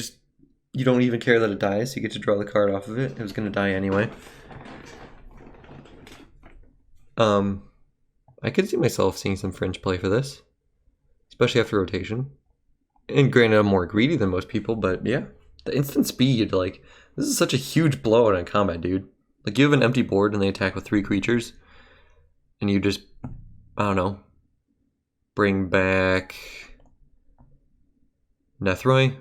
you don't even care that it dies, you get to draw the card off of it. It was gonna die anyway. I could see myself seeing some fringe play for this, especially after rotation. And granted, I'm more greedy than most people, but yeah. The instant speed, like, this is such a huge blowout on combat, dude. Like, you have an empty board and they attack with 3 creatures, and you just, I don't know, bring back nethroi.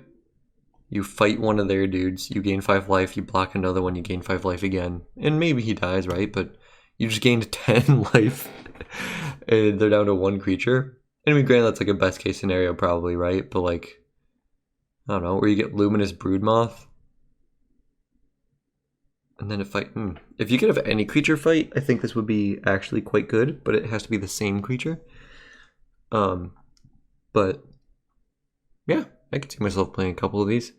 You fight one of their dudes, you gain 5 life, you block another one, you gain 5 life again. And maybe he dies, right? But you just gained 10 life, and they're down to 1 creature. And I mean, granted, that's like a best case scenario probably, right? But like, I don't know, or you get Luminous Broodmoth. And then if you could have any creature fight, I think this would be actually quite good, but it has to be the same creature. But yeah, I could see myself playing a couple of these.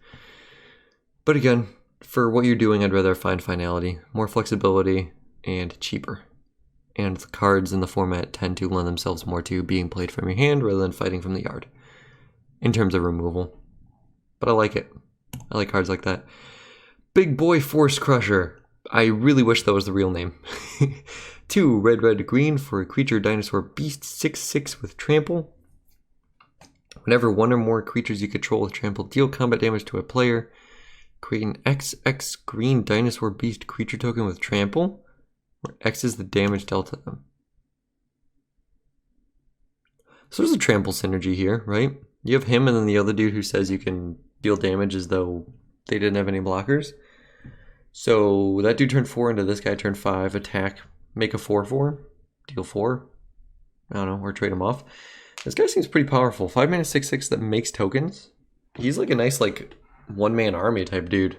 But again, for what you're doing, I'd rather find finality, more flexibility, and cheaper. And the cards in the format tend to lend themselves more to being played from your hand rather than fighting from the yard, in terms of removal. But I like it. I like cards like that. Big Boy Force Crusher. I really wish that was the real name. 2 red, red, green for a creature dinosaur beast, 6/6 with trample. Whenever one or more creatures you control with trample deal combat damage to a player, create an XX green dinosaur beast creature token with trample, where X is the damage dealt to them. So there's a trample synergy here, right? You have him and then the other dude who says you can deal damage as though they didn't have any blockers. So that dude turned 4 into this guy turned 5, attack, make a 4/4, deal 4. I don't know, or trade him off. This guy seems pretty powerful. 5 mana 6/6 that makes tokens. He's like a nice like one-man army type dude.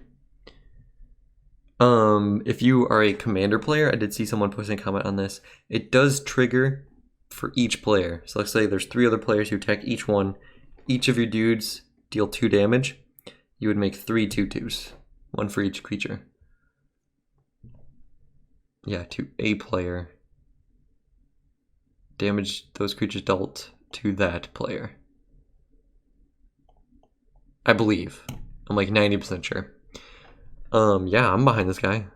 If you are a commander player, I did see someone posting a comment on this. It does trigger for each player. So let's say there's 3 other players who attack each one. Each of your dudes deal 2 damage. You would make 3 2/2s, 1 for each creature. Yeah, to a player. Damage those creatures dealt to that player. I believe. I'm like 90% sure. Yeah, I'm behind this guy.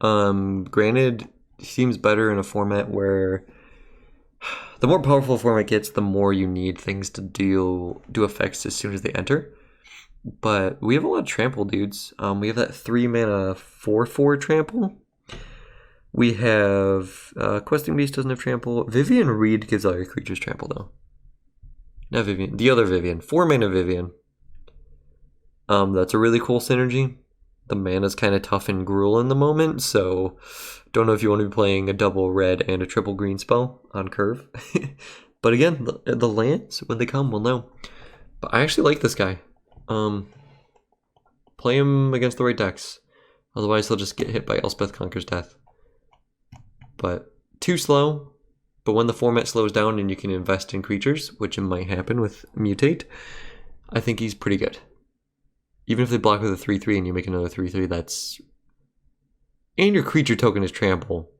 Granted, he seems better in a format where the more powerful a format gets, the more you need things to do effects as soon as they enter. But we have a lot of trample dudes. We have that 3 mana 4/4 trample. We have Questing Beast doesn't have trample. Vivian Reed gives all your creatures trample though. Not Vivian, the other Vivian. 4 mana Vivian. That's a really cool synergy. The mana's kind of tough and Gruul in the moment, so don't know if you want to be playing a double red and a triple green spell on curve. But again, the lands, when they come, we'll know. But I actually like this guy. Play him against the right decks. Otherwise, he'll just get hit by Elspeth Conquers Death. But too slow. But when the format slows down and you can invest in creatures, which it might happen with Mutate, I think he's pretty good. Even if they block with a 3/3 and you make another 3/3, that's... And your creature token is trample.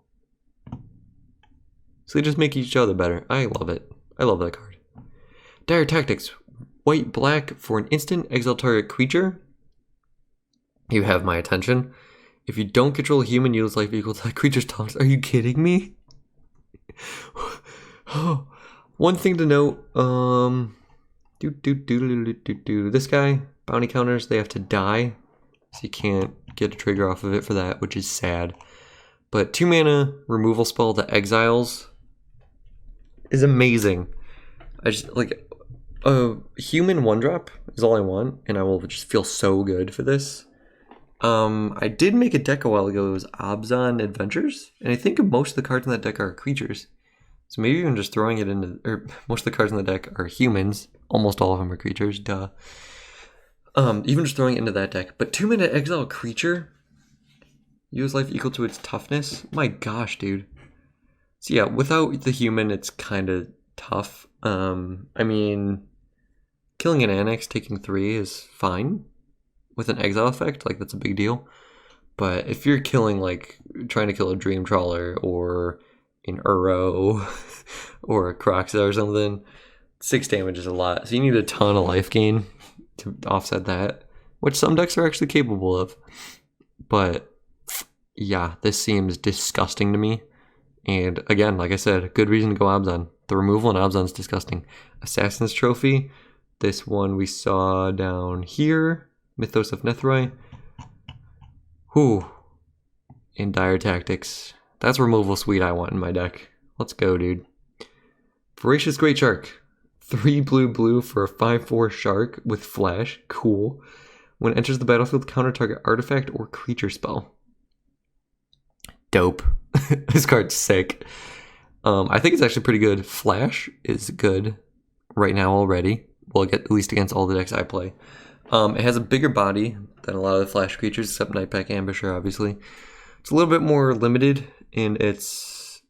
So they just make each other better. I love it. I love that card. Dire Tactics. White, black, for an instant, exile target creature. You have my attention. If you don't control a human, you lose life equal to that creature's tolerance. Are you kidding me? One thing to note, this guy, bounty counters, they have to die, so you can't get a trigger off of it for that, which is sad. But 2 mana removal spell that exiles is amazing. I just, like, a human 1-drop is all I want, and I will just feel so good for this. I did make a deck a while ago. It was Abzan Adventures, and I think most of the cards in that deck are creatures. So maybe even just throwing it into, or most of the cards in the deck are humans. Almost all of them are creatures, duh. Even just throwing it into that deck. But 2-mana exile a creature, use life equal to its toughness. My gosh, dude. So yeah, without the human, it's kind of tough. I mean, killing an Annex, taking 3 is fine. With an exile effect, like, that's a big deal. But if you're killing, like, trying to kill a Dream Trawler or an Uro or a Croxa or something, 6 damage is a lot. So you need a ton of life gain to offset that, which some decks are actually capable of. But yeah, this seems disgusting to me. And again, like I said, good reason to go Abzan. The removal in Abzan is disgusting. Assassin's Trophy, this one we saw down here. Mythos of Nethroi. Whew. And Dire Tactics. That's removal suite I want in my deck. Let's go, dude. Voracious Great Shark. 3 blue for a 5/4 shark with flash. Cool. When it enters the battlefield, counter target artifact or creature spell. Dope. This card's sick. I think it's actually pretty good. Flash is good right now already. Well, at least against all the decks I play. It has a bigger body than a lot of the flash creatures, except Nightpack Ambusher, obviously. It's a little bit more limited in its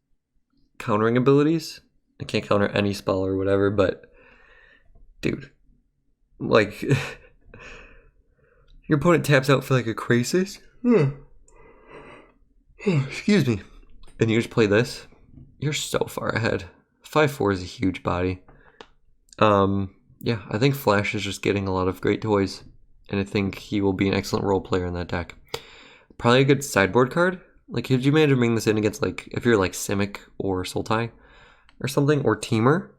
countering abilities. It can't counter any spell or whatever, but dude, like, your opponent taps out for like a Crisis. Excuse me. And you just play this. You're so far ahead. 5/4 is a huge body. Yeah, I think Flash is just getting a lot of great toys, and I think he will be an excellent role player in that deck. Probably a good sideboard card. Like, could you imagine bringing this in against, like, if you're like Simic or Sultai or something, or Teamer?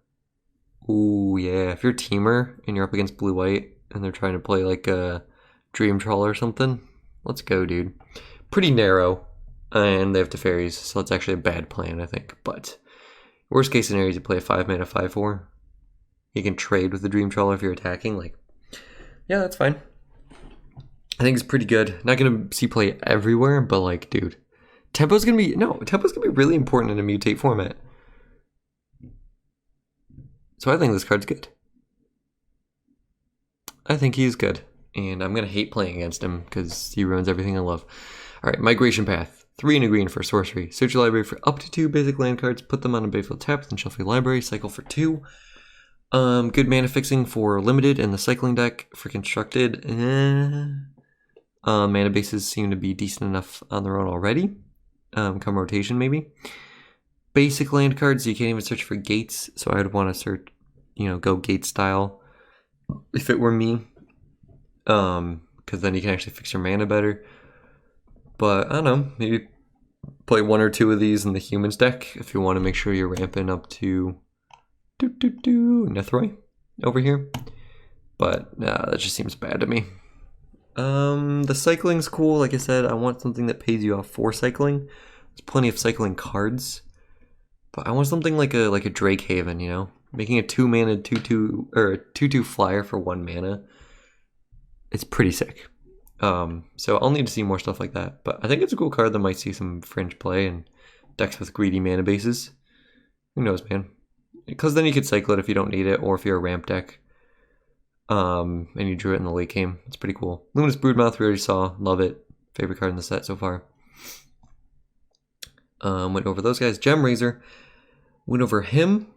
Ooh, yeah, if you're Teamer and you're up against blue-white and they're trying to play like a Dream Trawler or something, let's go, dude. Pretty narrow, and they have Teferis, so it's actually a bad plan, I think. But worst case scenario is you play a 5-mana 5/4. You can trade with the Dream Trawler if you're attacking. Like, yeah, that's fine. I think it's pretty good. Not gonna see play everywhere, but like, dude, tempo's gonna be really important in a mutate format. So I think this card's good. I think he's good, and I'm gonna hate playing against him because he ruins everything I love. All right, Migration Path. 3 and a green for sorcery. Search your library for up to 2 basic land cards. Put them on a battlefield tap, then shuffle your library. Cycle for 2. Good mana fixing for limited and the cycling deck. For constructed, mana bases seem to be decent enough on their own already. Come rotation, maybe. Basic land cards, you can't even search for gates, so I would want to search, go gate style if it were me. Because then you can actually fix your mana better. But I don't know, maybe play 1 or 2 of these in the humans deck if you want to make sure you're ramping up to nethroi over here. But that just seems bad to me. The cycling's cool. Like I said, I want something that pays you off for cycling. There's plenty of cycling cards, but I want something like a Drake Haven, making a 2-mana 2/2 or a 2/2 flyer for 1 mana. It's pretty sick. So I'll need to see more stuff like that, but I think it's a cool card that might see some fringe play and decks with greedy mana bases. Who knows, man? Because then you could cycle it if you don't need it, or if you're a ramp deck. And you drew it in the late game. It's pretty cool. Luminous Broodmouth, we already saw. Love it. Favorite card in the set so far. Went over those guys. Gem Razor. Went over him.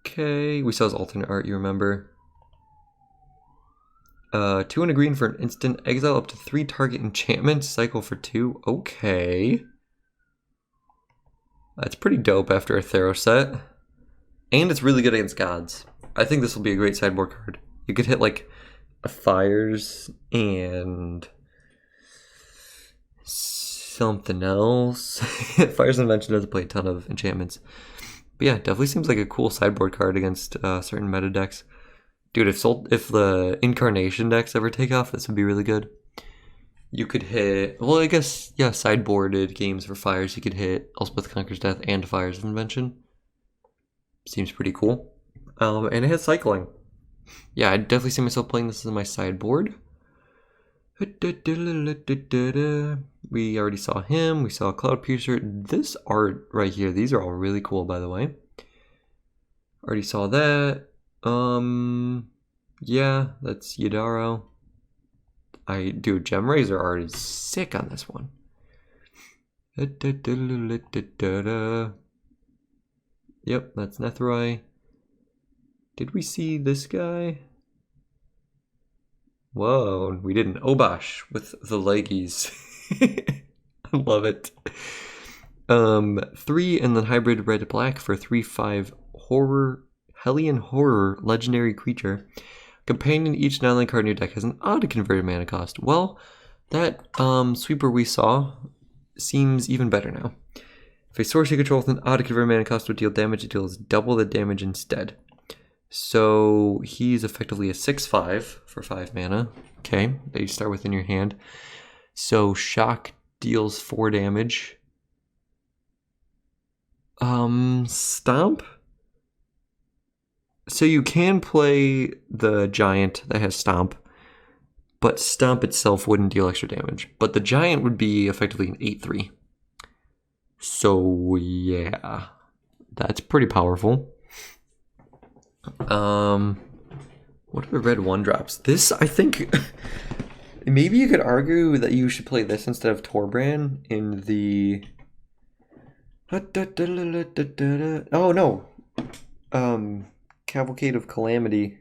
Okay. We saw his alternate art, you remember. 2 and a green for an instant. Exile up to 3 target enchantments. Cycle for 2. Okay. That's pretty dope after a Theros set. And it's really good against gods. I think this will be a great sideboard card. You could hit like a Fires and something else. Fires Invention doesn't play a ton of enchantments. But yeah, definitely seems like a cool sideboard card against certain meta decks. Dude, if the Incarnation decks ever take off, this would be really good. You could hit, well, I guess, yeah, sideboarded games for Fires. You could hit Elspeth Conquers Death and Fires Invention. Seems pretty cool. And it has cycling. Yeah, I definitely see myself playing this as my sideboard. We already saw him. We saw Cloud Piercer. This art right here, these are all really cool, by the way. Already saw that. Yeah, that's Yadaro. Dude, Gem Razor art is sick on this one. Yep, that's Nethroi. Did we see this guy? Whoa, we didn't. Obosh with the leggies. I love it. 3 and then hybrid red black for 3/5 horror, Hellion Horror, legendary creature. Companion, each non-land card in your deck has an odd converted mana cost. Well, that sweeper we saw seems even better now. If a source you control with an odd converted mana cost would deal damage, it deals double the damage instead. So he's effectively a 6/5 for 5 mana. Okay, that you start within your hand. So shock deals 4 damage. Stomp. So you can play the giant that has stomp, but stomp itself wouldn't deal extra damage. But the giant would be effectively an 8/3. So yeah, that's pretty powerful. What are the red 1-drops? This, I think, maybe you could argue that you should play this instead of Torbran in the... Oh no! Cavalcade of Calamity.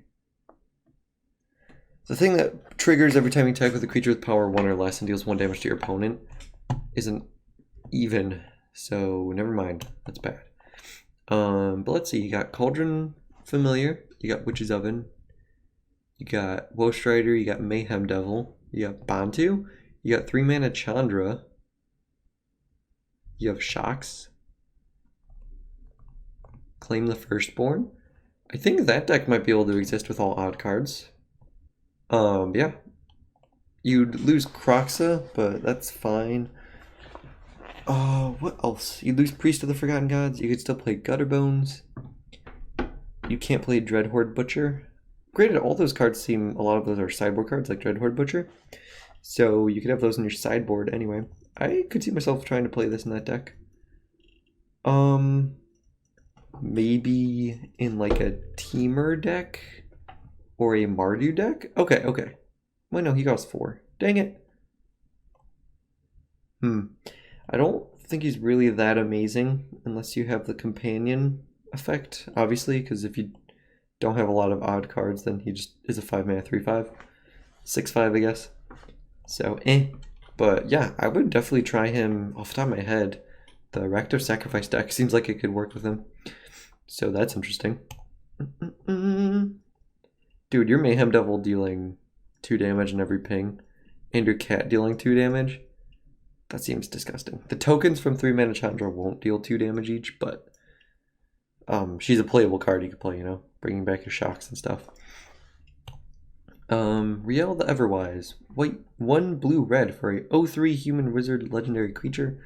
The thing that triggers every time you attack with a creature with power 1 or less and deals 1 damage to your opponent isn't even, so never mind. That's bad. But let's see, you got Cauldron Familiar, you got Witch's Oven, you got Woe Strider, you got Mayhem Devil, you got Bantu, you got 3 mana Chandra, you have Shocks, Claim the Firstborn. I think that deck might be able to exist with all odd cards. Yeah. You'd lose Kroxa, but that's fine. What else? You'd lose Priest of the Forgotten Gods. You could still play Gutterbones. You can't play Dreadhorde Butcher. Granted, all those cards seem, a lot of those are sideboard cards, like Dreadhorde Butcher. So you could have those in your sideboard anyway. I could see myself trying to play this in that deck. Maybe in like a Teamer deck or a Mardu deck. Okay. Wait, no, he costs 4. Dang it. I don't think he's really that amazing unless you have the companion effect, obviously, because if you don't have a lot of odd cards, then he just is a 5 mana 3/5, 6/5, I guess. So but yeah, I would definitely try him off the top of my head. The Rakdos Sacrifice deck seems like it could work with him. So that's interesting. Dude, your Mayhem Devil dealing 2 damage in every ping, and your cat dealing 2 damage. That seems disgusting. The tokens from 3 mana Chandra won't deal 2 damage each, but she's a playable card you could play, you know, bringing back your shocks and stuff. Riel the Everwise. White, 1 blue-red for a 0/3 human wizard legendary creature.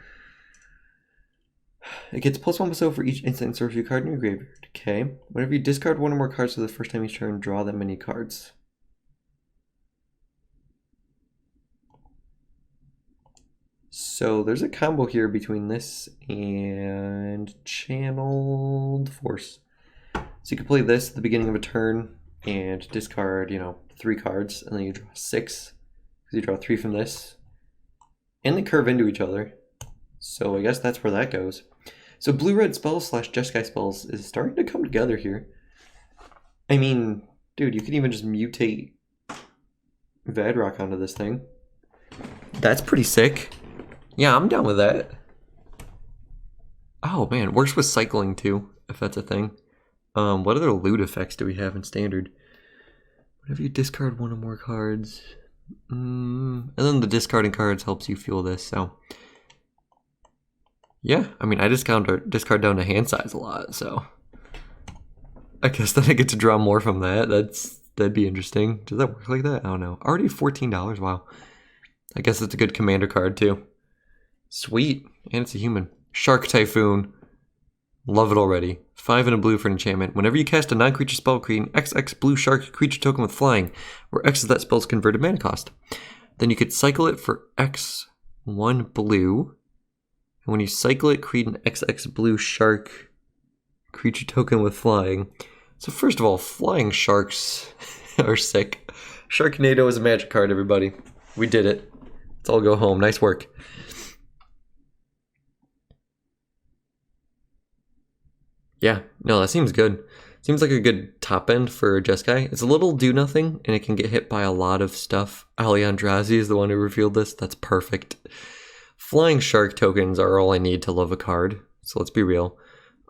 It gets +1/+0 for each instant and sorcery card in your graveyard. Okay. Whenever you discard 1 or more cards for the first time each turn, draw that many cards. So there's a combo here between this and Channeled Force. So you can play this at the beginning of a turn and discard, 3 cards, and then you draw 6. Because you draw 3 from this. And they curve into each other. So I guess that's where that goes. So blue-red spells / Jeskai spells is starting to come together here. I mean, dude, you can even just mutate Vadrock onto this thing. That's pretty sick. Yeah, I'm down with that. Oh man, works with cycling too, if that's a thing. What other loot effects do we have in standard? Whenever you discard 1 or more cards. And then the discarding cards helps you fuel this, so. Yeah, I mean, I discard down to hand size a lot, so. I guess then I get to draw more from that. That'd be interesting. Does that work like that? I don't know. Already $14, wow. I guess it's a good commander card too. Sweet, and it's a human. Shark Typhoon. Love it already. 5 and a blue for an enchantment. Whenever you cast a non-creature spell, create an XX blue shark creature token with flying, where X is that spell's converted mana cost. Then you could cycle it for X 1 blue. And when you cycle it, create an XX blue shark creature token with flying. So first of all, flying sharks are sick. Sharknado is a magic card, everybody. We did it. Let's all go home. Nice work. Yeah, no, that seems good. Seems like a good top end for Jeskai. It's a little do nothing, and it can get hit by a lot of stuff. Aliandrazi is the one who revealed this. That's perfect. Flying shark tokens are all I need to love a card. So let's be real.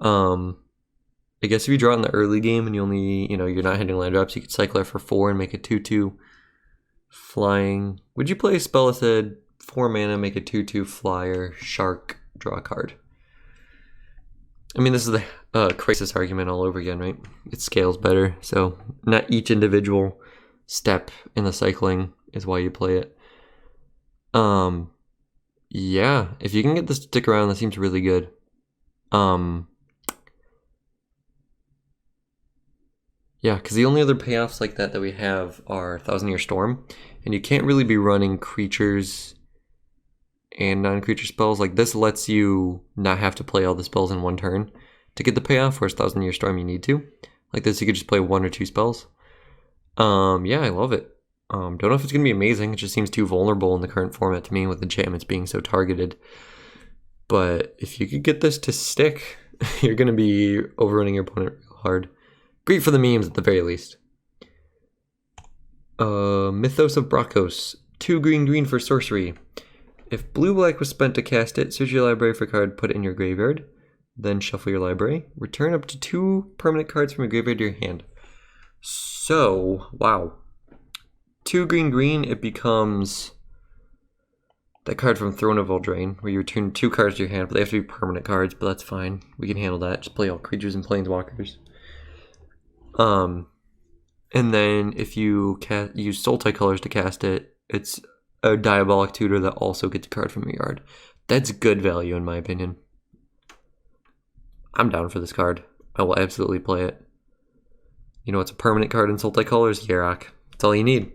I guess if you draw it in the early game and you only, you're not hitting land drops, you could cycle it for 4 and make a 2/2 flying. Would you play a spell that said 4 mana, make a 2/2 flyer, shark, draw a card? I mean, this is the crisis argument all over again, right? It scales better, so not each individual step in the cycling is why you play it. Yeah, if you can get this to stick around, that seems really good. Yeah, because the only other payoffs like that we have are Thousand Year Storm, and you can't really be running creatures and non-creature spells. Like, this lets you not have to play all the spells in one turn to get the payoff, whereas Thousand Year Storm you need to. Like this, you could just play 1 or 2 spells. Yeah, I love it. Don't know if it's going to be amazing. It just seems too vulnerable in the current format to me with enchantments being so targeted. But if you could get this to stick, you're going to be overrunning your opponent real hard. Great for the memes at the very least. Mythos of Bracos. 2 green for sorcery. If blue-black was spent to cast it, search your library for a card, put it in your graveyard. Then shuffle your library. Return up to 2 permanent cards from your graveyard to your hand. So, wow. 2 green, it becomes that card from Throne of Eldraine, where you return 2 cards to your hand, but they have to be permanent cards, but that's fine. We can handle that. Just play all creatures and planeswalkers. And then if you use Sultai colors to cast it, it's a Diabolic Tutor that also gets a card from your yard. That's good value in my opinion. I'm down for this card. I will absolutely play it. You know what's a permanent card in Sultai colors? Yarok. That's all you need.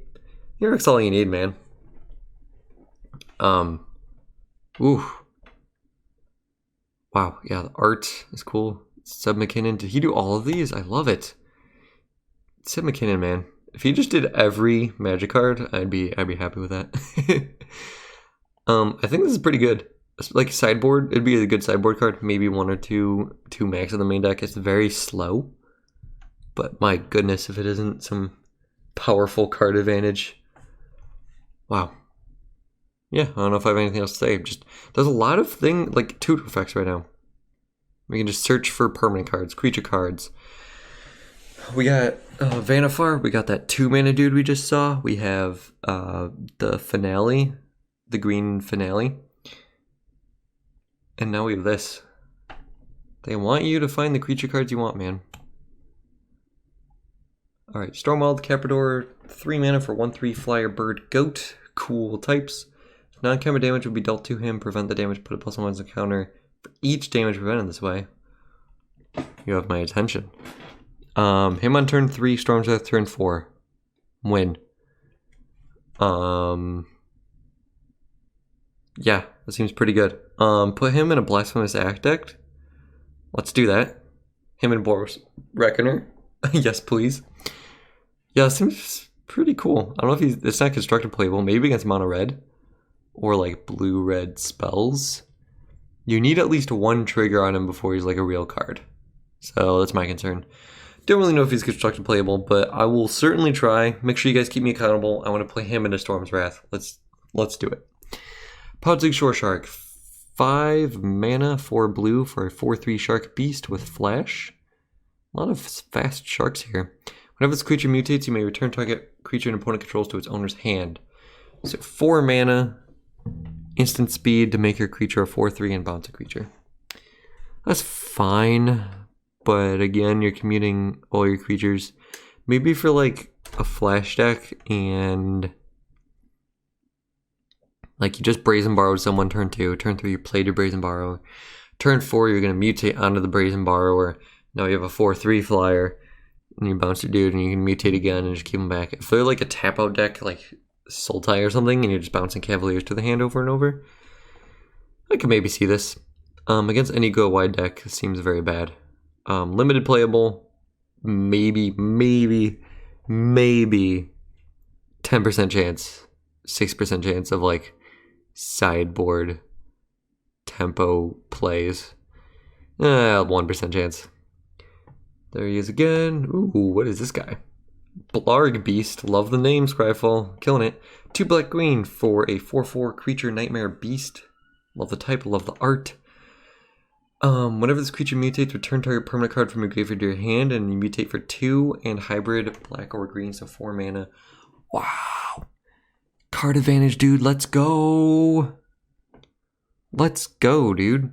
Yarok's all you need, man. Ooh. Wow, yeah, the art is cool. Seb McKinnon, did he do all of these? I love it. Seb McKinnon, man. If he just did every Magic card, I'd be happy with that. I think this is pretty good. Like sideboard, it'd be a good sideboard card. Maybe 1 or 2 max in the main deck. It's very slow, but my goodness, if it isn't some powerful card advantage. Wow. Yeah, I don't know if I have anything else to say. Just there's a lot of like tutor effects right now. We can just search for permanent cards, creature cards. We got Vanifar. We got that 2 mana dude we just saw. We have the finale, the green finale. And now we have this. They want you to find the creature cards you want, man. Alright, Stormwild Caprador, 3 mana for 1/3 flyer bird goat. Cool types. Non-camera damage will be dealt to him. Prevent the damage, put a +1 on the counter. For each damage prevented this way. You have my attention. Him on turn 3, Storm's Wrath turn 4. Win. Yeah, that seems pretty good. Put him in a Blasphemous Act deck. Let's do that. Him and Boros Reckoner. Yes, please. Yeah, it seems pretty cool. I don't know if it's not constructed playable. Maybe against mono red or like blue red spells. You need at least 1 trigger on him before he's like a real card. So that's my concern. Don't really know if he's constructed playable, but I will certainly try. Make sure you guys keep me accountable. I want to play him into Storm's Wrath. Let's do it. Podsig Shore Shark. 5 mana, 4 blue for a 4/3 shark beast with flash. A lot of fast sharks here. Whenever this creature mutates, you may return target creature an opponent controls to its owner's hand. So 4 mana, instant speed to make your creature a 4/3 and bounce a creature. That's fine, but again, you're commuting all your creatures. Maybe for like a flash deck and like you just Brazen Borrowed someone turn 2, turn 3 you played your Brazen Borrow, Turn 4, you're going to mutate onto the Brazen Borrower. Now you have a 4/3 flyer, and you bounce your dude, and you can mutate again and just keep them back. If they're like a tap out deck, like Sultai or something, and you're just bouncing Cavaliers to the hand over and over, I could maybe see this. Against any go wide deck, it seems very bad. Limited playable, maybe 10% chance, 6% chance of like sideboard tempo plays. 1% chance. There he is again. Ooh, what is this guy? Blarg Beast. Love the name, Scryfall. Killing it. 2 black green for a 4/4 creature nightmare beast. Love the type, love the art. Whenever this creature mutates, return target permanent card from your graveyard to your hand, and you mutate for 2 and hybrid black or green, so 4 mana. Wow. Card advantage, dude. Let's go. Let's go, dude.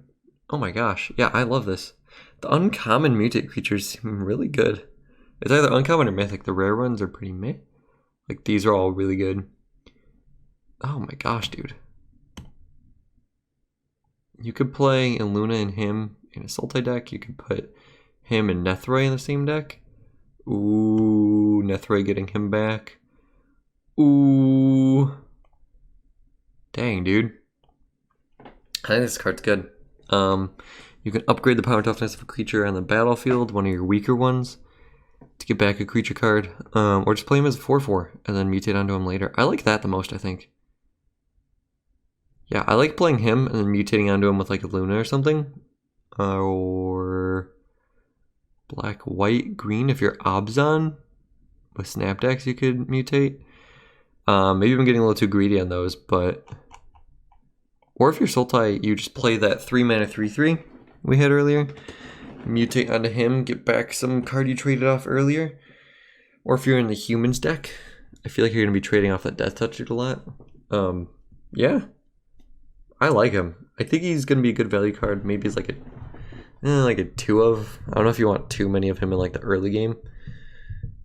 Oh my gosh. Yeah, I love this. The uncommon mutate creatures seem really good. It's either uncommon or mythic. The rare ones are pretty meh. Like, these are all really good. Oh my gosh, dude. You could play Luna and him in a Sultai deck. You could put him and Nethroi in the same deck. Ooh, Nethroi getting him back. Ooh. Dang, dude. I think this card's good. You can upgrade the power and toughness of a creature on the battlefield, one of your weaker ones, to get back a creature card. Or just play him as a 4/4 and then mutate onto him later. I like that the most, I think. Yeah, I like playing him and then mutating onto him with like a Luna or something. Or black, white, green if you're Obzon. With snap decks you could mutate. Maybe I'm getting a little too greedy on those, but... Or if you're Sultai, you just play that 3 mana 3/3 we had earlier. Mutate onto him, get back some card you traded off earlier. Or if you're in the humans deck, I feel like you're going to be trading off that Death Touch a lot. Yeah. I like him. I think he's going to be a good value card. Maybe it's like a 2 of. I don't know if you want too many of him in like the early game.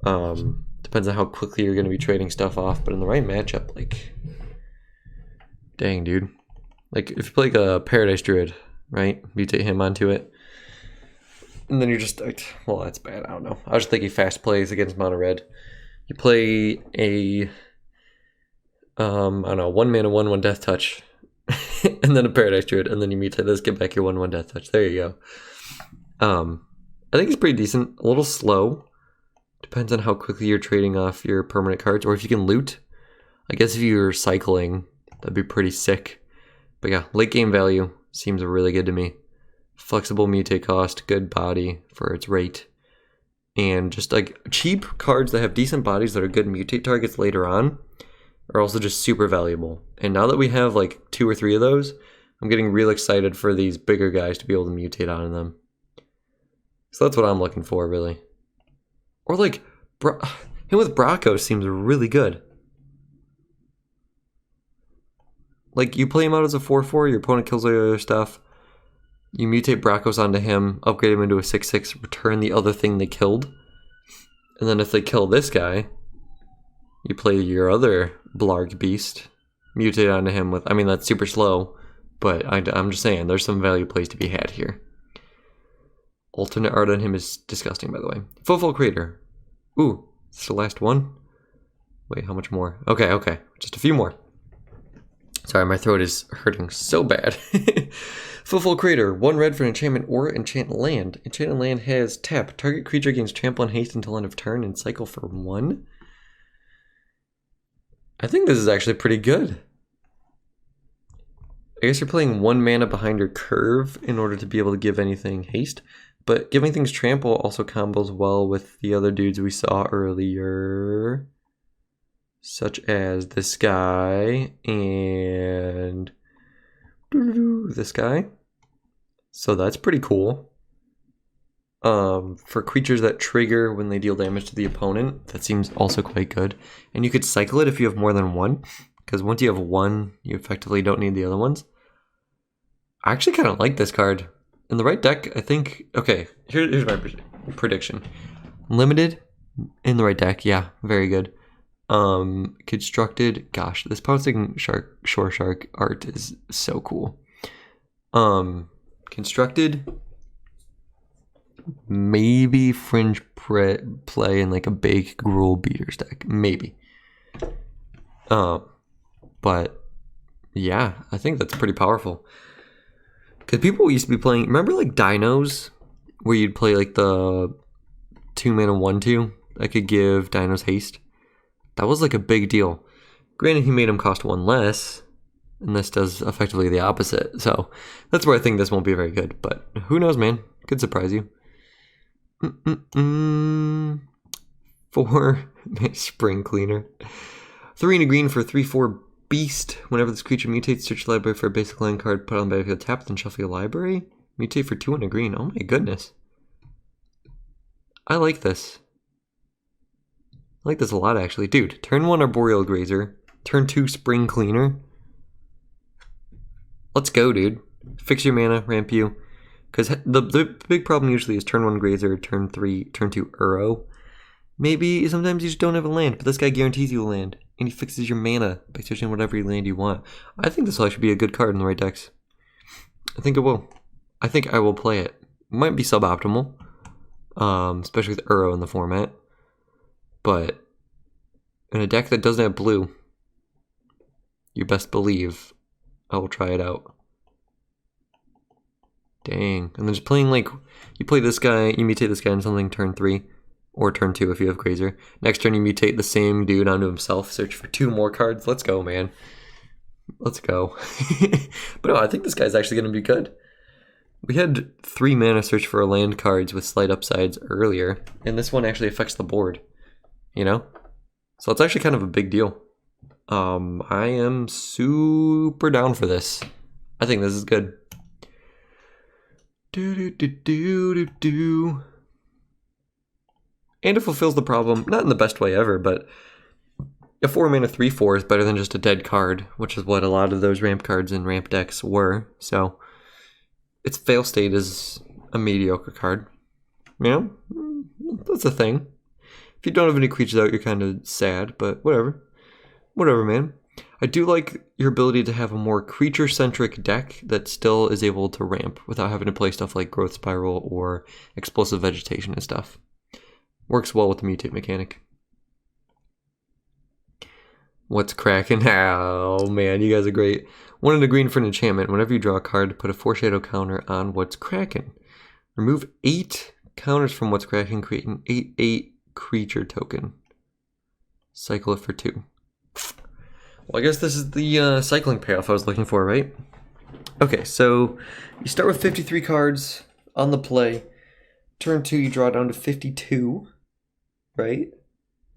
Depends on how quickly you're going to be trading stuff off. But in the right matchup, like... Dang, dude. Like, if you play like a Paradise Druid, right? Mutate him onto it. And then you're just like, well, that's bad. I don't know. I was just thinking fast plays against mono red. You play a, I don't know, 1 mana, 1/1 Death Touch. And then a Paradise Druid. And then you mutate this, get back your 1/1 Death Touch. There you go. I think it's pretty decent. A little slow. Depends on how quickly you're trading off your permanent cards. Or if you can loot. I guess if you're cycling, that'd be pretty sick. But yeah, late game value seems really good to me. Flexible mutate cost, good body for its rate. And just like cheap cards that have decent bodies that are good mutate targets later on are also just super valuable. And now that we have like 2 or 3 of those, I'm getting real excited for these bigger guys to be able to mutate on them. So that's what I'm looking for, really. Or like, him with Bracco seems really good. Like, you play him out as a 4/4, your opponent kills all your other stuff. You mutate Braccos onto him, upgrade him into a 6/6, return the other thing they killed. And then if they kill this guy, you play your other Blarg Beast, mutate onto him with... I mean, that's super slow, but I'm just saying, there's some value plays to be had here. Alternate art on him is disgusting, by the way. Footfall Crater. Ooh, it's the last one? Wait, how much more? Okay, just a few more. Sorry, my throat is hurting so bad. Footfall Crater. 1 red for an enchantment or enchant land. Enchanted land has tap. Target creature gains trample and haste until end of turn and cycle for 1. I think this is actually pretty good. I guess you're playing 1 mana behind your curve in order to be able to give anything haste. But giving things trample also combos well with the other dudes we saw earlier. Such as this guy and this guy. So that's pretty cool. For creatures that trigger when they deal damage to the opponent, that seems also quite good. And you could cycle it if you have more than 1, because once you have 1, you effectively don't need the other ones. I actually kind of like this card. In the right deck, I think... Okay, here's my prediction. Limited in the right deck, yeah, very good. Constructed, gosh, this pouncing shore shark art is so cool. Constructed. Maybe Fringe play in like a Bake Gruel Beaters deck. Maybe. But yeah, I think that's pretty powerful. Because people used to be playing, remember like Dinos? Where you'd play like the 2-mana 1/2 that could give Dinos haste? That was like a big deal. Granted, he made them cost 1 less, and this does effectively the opposite. So that's where I think this won't be very good. But who knows, man? Could surprise you. 4 Spring Cleaner. 3 and a green for 3/4 Beast. Whenever this creature mutates, search library for a basic land card, put on the battlefield, tap, then shuffle your library. Mutate for 2 and a green. Oh my goodness. I like this. I like this a lot, actually. Dude, turn 1 Arboreal Grazer. Turn 2 Spring Cleaner. Let's go, dude. Fix your mana, ramp you. Because the big problem usually is turn 1 Grazer, turn 2 Uro. Maybe sometimes you just don't have a land, but this guy guarantees you a land. And he fixes your mana by searching whatever land you want. I think this will actually be a good card in the right decks. I think it will. I think I will play it. Might be suboptimal. Especially with Uro in the format. But in a deck that doesn't have blue, you best believe I will try it out. Dang. And then just playing like, you play this guy, you mutate this guy into something turn 3. Or turn 2 if you have Grazer. Next turn you mutate the same dude onto himself. Search for 2 more cards. Let's go, man. Let's go. But no, I think this guy's actually going to be good. We had 3 mana search for land cards with slight upsides earlier. And this one actually affects the board. You know? So it's actually kind of a big deal. I am super down for this. I think this is good. And it fulfills the problem, not in the best way ever, but a 4 mana 3/4 is better than just a dead card, which is what a lot of those ramp cards in ramp decks were. So its fail state is a mediocre card. You know, that's a thing. If you don't have any creatures out, you're kind of sad, but whatever. Whatever, man. I do like your ability to have a more creature-centric deck that still is able to ramp without having to play stuff like Growth Spiral or Explosive Vegetation and stuff. Works well with the mutate mechanic. What's cracking? Oh man, you guys are great. 1 and a green for an enchantment. Whenever you draw a card, put a foreshadow counter on What's Cracking. Remove 8 counters from What's Cracking, create an 8/8 creature token. Cycle it for 2. Well, I guess this is the cycling payoff I was looking for, right? Okay, so you start with 53 cards on the play. Turn 2, you draw down to 52. Right?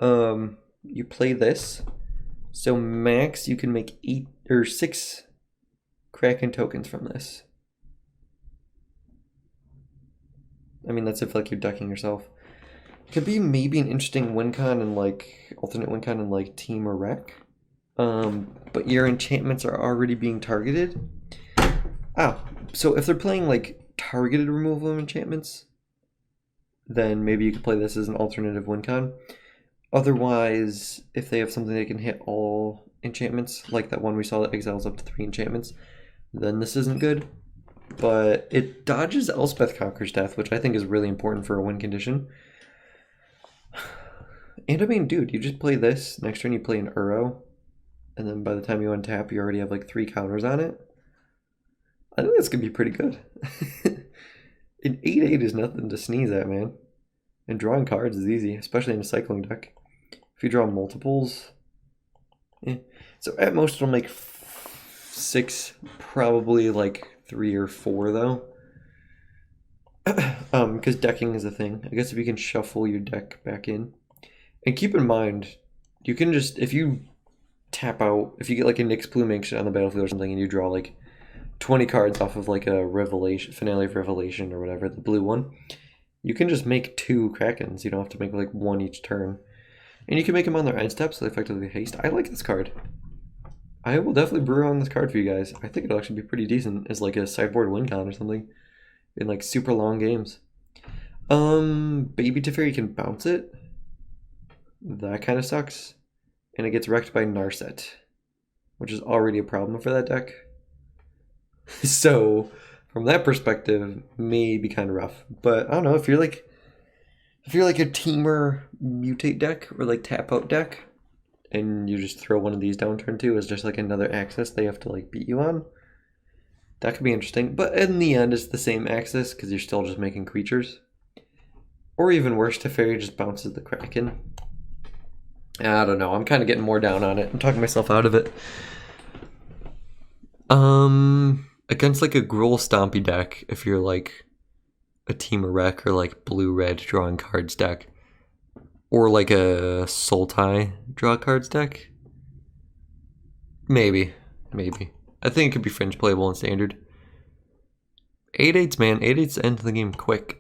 You play this. So max, you can make 8 or 6 Kraken tokens from this. I mean, that's if like you're ducking yourself. Could be maybe an interesting win con and like alternate win con and like team or rec. But your enchantments are already being targeted. So if they're playing like targeted removal of enchantments, then maybe you could play this as an alternative win con. Otherwise, if they have something that can hit all enchantments, like that one we saw that exiles up to 3 enchantments, then this isn't good. But it dodges Elspeth Conquers Death, which I think is really important for a win condition. And I mean, dude, you just play this. Next turn you play an Uro. And then by the time you untap, you already have like 3 counters on it. I think this could be pretty good. An 8/8 is nothing to sneeze at, man. And drawing cards is easy, especially in a cycling deck. If you draw multiples, So at most it'll make 6, probably like 3 or 4 though. Because decking is a thing. I guess if you can shuffle your deck back in. And keep in mind, you can just, if you tap out, if you get like a Nyx Plumage on the battlefield or something and you draw like 20 cards off of like a Revelation, Finale of Revelation or whatever, the blue one, you can just make 2 Krakens. You don't have to make like 1 each turn. And you can make them on their end step, so they effectively haste. I like this card. I will definitely brew on this card for you guys. I think it'll actually be pretty decent as like a sideboard win con or something in like super long games. Baby Teferi can bounce it. That kind of sucks. And it gets wrecked by Narset, which is already a problem for that deck. So from that perspective, may be kind of rough. But I don't know, if you're like a teamer mutate deck or like tap out deck, and you just throw one of these down turn 2 as just like another axis they have to like beat you on, that could be interesting. But in the end, it's the same axis because you're still just making creatures. Or even worse, Teferi just bounces the Kraken. I don't know. I'm kind of getting more down on it. I'm talking myself out of it. Against like a Gruul Stompy deck, if you're like a Team of Wreck or like blue-red drawing cards deck, or like a Sultai draw cards deck, maybe. I think it could be fringe playable in Standard. 8/8s, man. 8/8s end the game quick.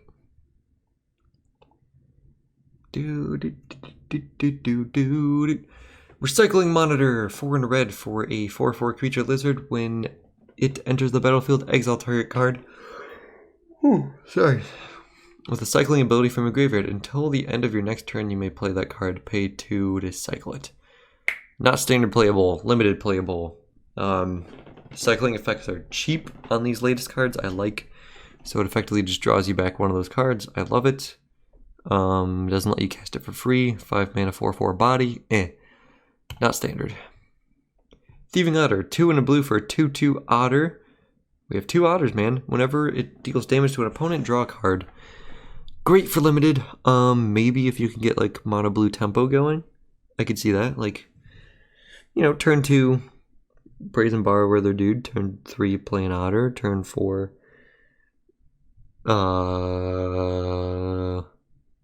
Recycling Monitor, 4 in a red for a 4/4 creature lizard. When it enters the battlefield, exile target card. Sorry. With a cycling ability from your graveyard. Until the end of your next turn, you may play that card. Pay 2 to cycle it. Not standard playable, limited playable. Cycling effects are cheap on these latest cards. I like. So it effectively just draws you back one of those cards. I love it. Doesn't let you cast it for free. 5 mana, 4/4 body. Not standard. Thieving Otter, 2 and a blue for a 2/2 Otter. We have 2 Otters, man. Whenever it deals damage to an opponent, draw a card. Great for limited. Maybe if you can get like mono blue tempo going, I could see that. Like, you know, turn 2, Brazen Borrower their dude. Turn 3, play an Otter. Turn 4,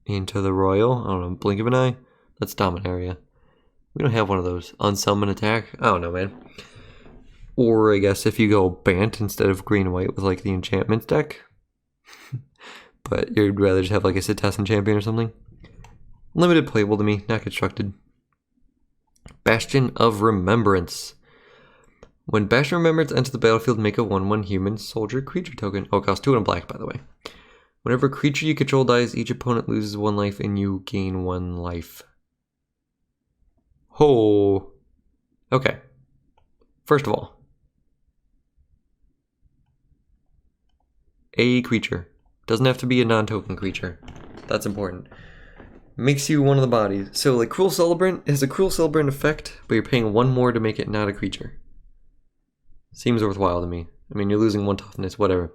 into the Royal. I don't know, blink of an eye. That's Dominaria. We don't have one of those. Unsummon attack. I don't know, man. Or I guess if you go Bant instead of green and white with like the enchantments deck. But you'd rather just have like a Citizen champion or something. Limited playable to me, not constructed. Bastion of Remembrance. When Bastion of Remembrance enters the battlefield, make a 1/1 human soldier creature token. Oh, it costs 2 and a black, by the way. Whenever a creature you control dies, each opponent loses 1 life and you gain 1 life. Oh. Okay. First of all, a creature. Doesn't have to be a non-token creature. That's important. Makes you one of the bodies. So like Cruel Celebrant has a Cruel Celebrant effect, but you're paying 1 more to make it not a creature. Seems worthwhile to me. I mean, you're losing 1 toughness, whatever.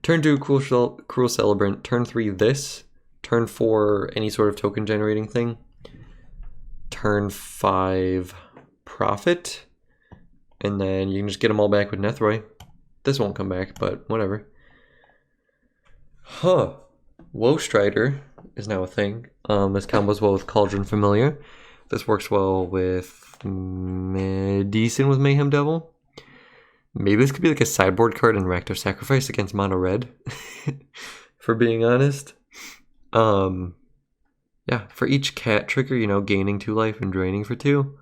Turn 2, Cruel Celebrant. Turn 3, this. Turn 4, any sort of token generating thing. Turn 5, Prophet. And then you can just get them all back with nethroi. This won't come back, but whatever. Huh. Woe Strider is now a thing. This combos well with Cauldron Familiar. This works well with decent with Mayhem Devil. Maybe this could be like a sideboard card in Rakdos Sacrifice against mono red. For being honest. Yeah, for each cat trigger, you know, gaining 2 life and draining for 2.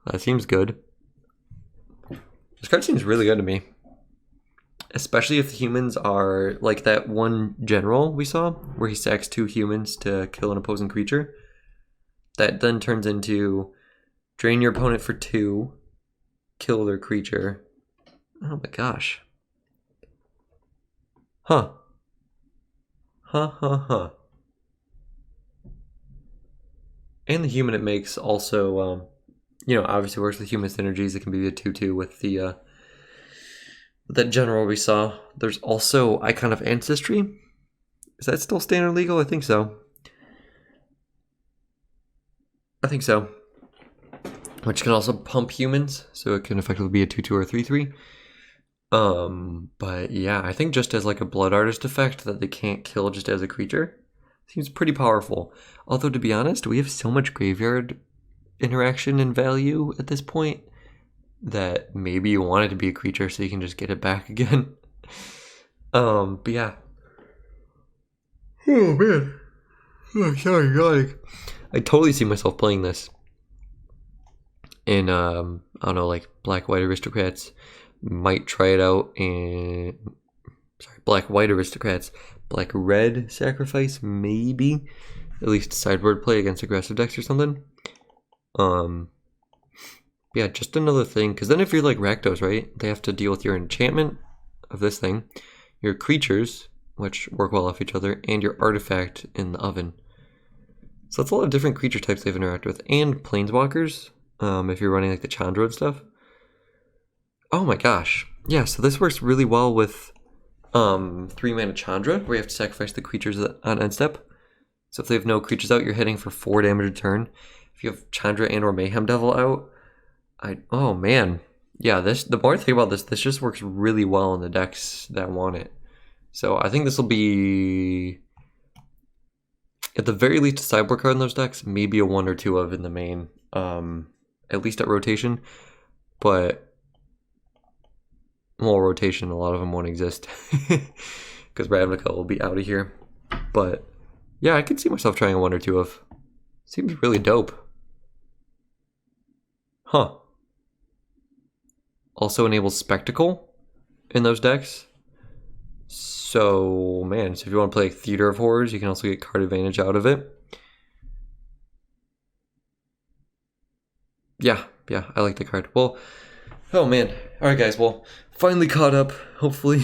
That seems good. This card seems really good to me. Especially if the humans are like that one general we saw, where he sacks 2 humans to kill an opposing creature. That then turns into drain your opponent for 2, kill their creature. Oh my gosh. Huh. And the human it makes also, you know, obviously works with human synergies. It can be a 2/2 with the that general we saw. There's also Icon of Ancestry. Is that still standard legal? I think so. Which can also pump humans, so it can effectively be a 2/2 or a 3/3. But yeah, I think just as like a Blood Artist effect that they can't kill just as a creature seems pretty powerful. Although to be honest, we have so much graveyard interaction and value at this point that maybe you want it to be a creature so you can just get it back again. But yeah. Oh man. Oh, sorry, God. I totally see myself playing this in I don't know, like Black White Aristocrats. Might try it out in Black White Aristocrats. Black Red Sacrifice, maybe. At least sideboard play against aggressive decks or something. Yeah, just another thing. Because then if you're like Rakdos, right? They have to deal with your enchantment of this thing. your creatures, which work well off each other, and your artifact in the oven. So that's a lot of different creature types they've interacted with, and planeswalkers, if you're running like the Chandra and stuff. Oh my gosh. Yeah, so this works really well with 3-mana Chandra, where you have to sacrifice the creatures on end step. So if they have no creatures out, you're hitting for 4 damage a turn. If you have Chandra and or Mayhem Devil out, oh man. Yeah, the more I think about this just works really well in the decks that want it. So I think this will be, at the very least, a sideboard card in those decks, maybe a 1 or 2 of in the main, at least at rotation. But, well, rotation, a lot of them won't exist because Ravnica will be out of here. But yeah, I could see myself trying a 1 or 2 of. Seems really dope. Huh. Also enables Spectacle in those decks. So, man, so if you want to play Theater of Horrors, you can also get card advantage out of it. Yeah, I like the card. Well, oh man. Alright guys, well, finally caught up. Hopefully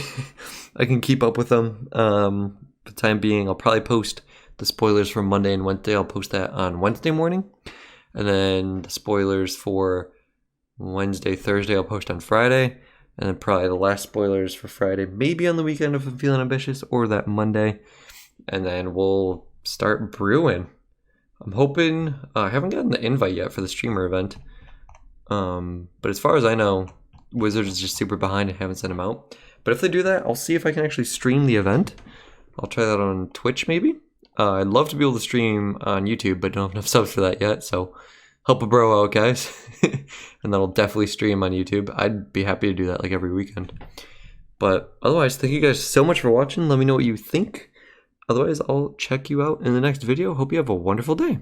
I can keep up with them. For the time being, I'll probably post the spoilers from Monday and Wednesday. I'll post that on Wednesday morning. And then the spoilers for Wednesday, Thursday, I'll post on Friday. And then probably the last spoilers for Friday, maybe on the weekend if I'm feeling ambitious, or that Monday. And then we'll start brewing. I'm hoping, I haven't gotten the invite yet for the streamer event. But as far as I know, Wizards is just super behind and haven't sent them out. But if they do that, I'll see if I can actually stream the event. I'll try that on Twitch maybe. I'd love to be able to stream on YouTube, but don't have enough subs for that yet. So help a bro out, guys. And then I'll definitely stream on YouTube. I'd be happy to do that like every weekend. But otherwise, thank you guys so much for watching. Let me know what you think. Otherwise, I'll check you out in the next video. Hope you have a wonderful day.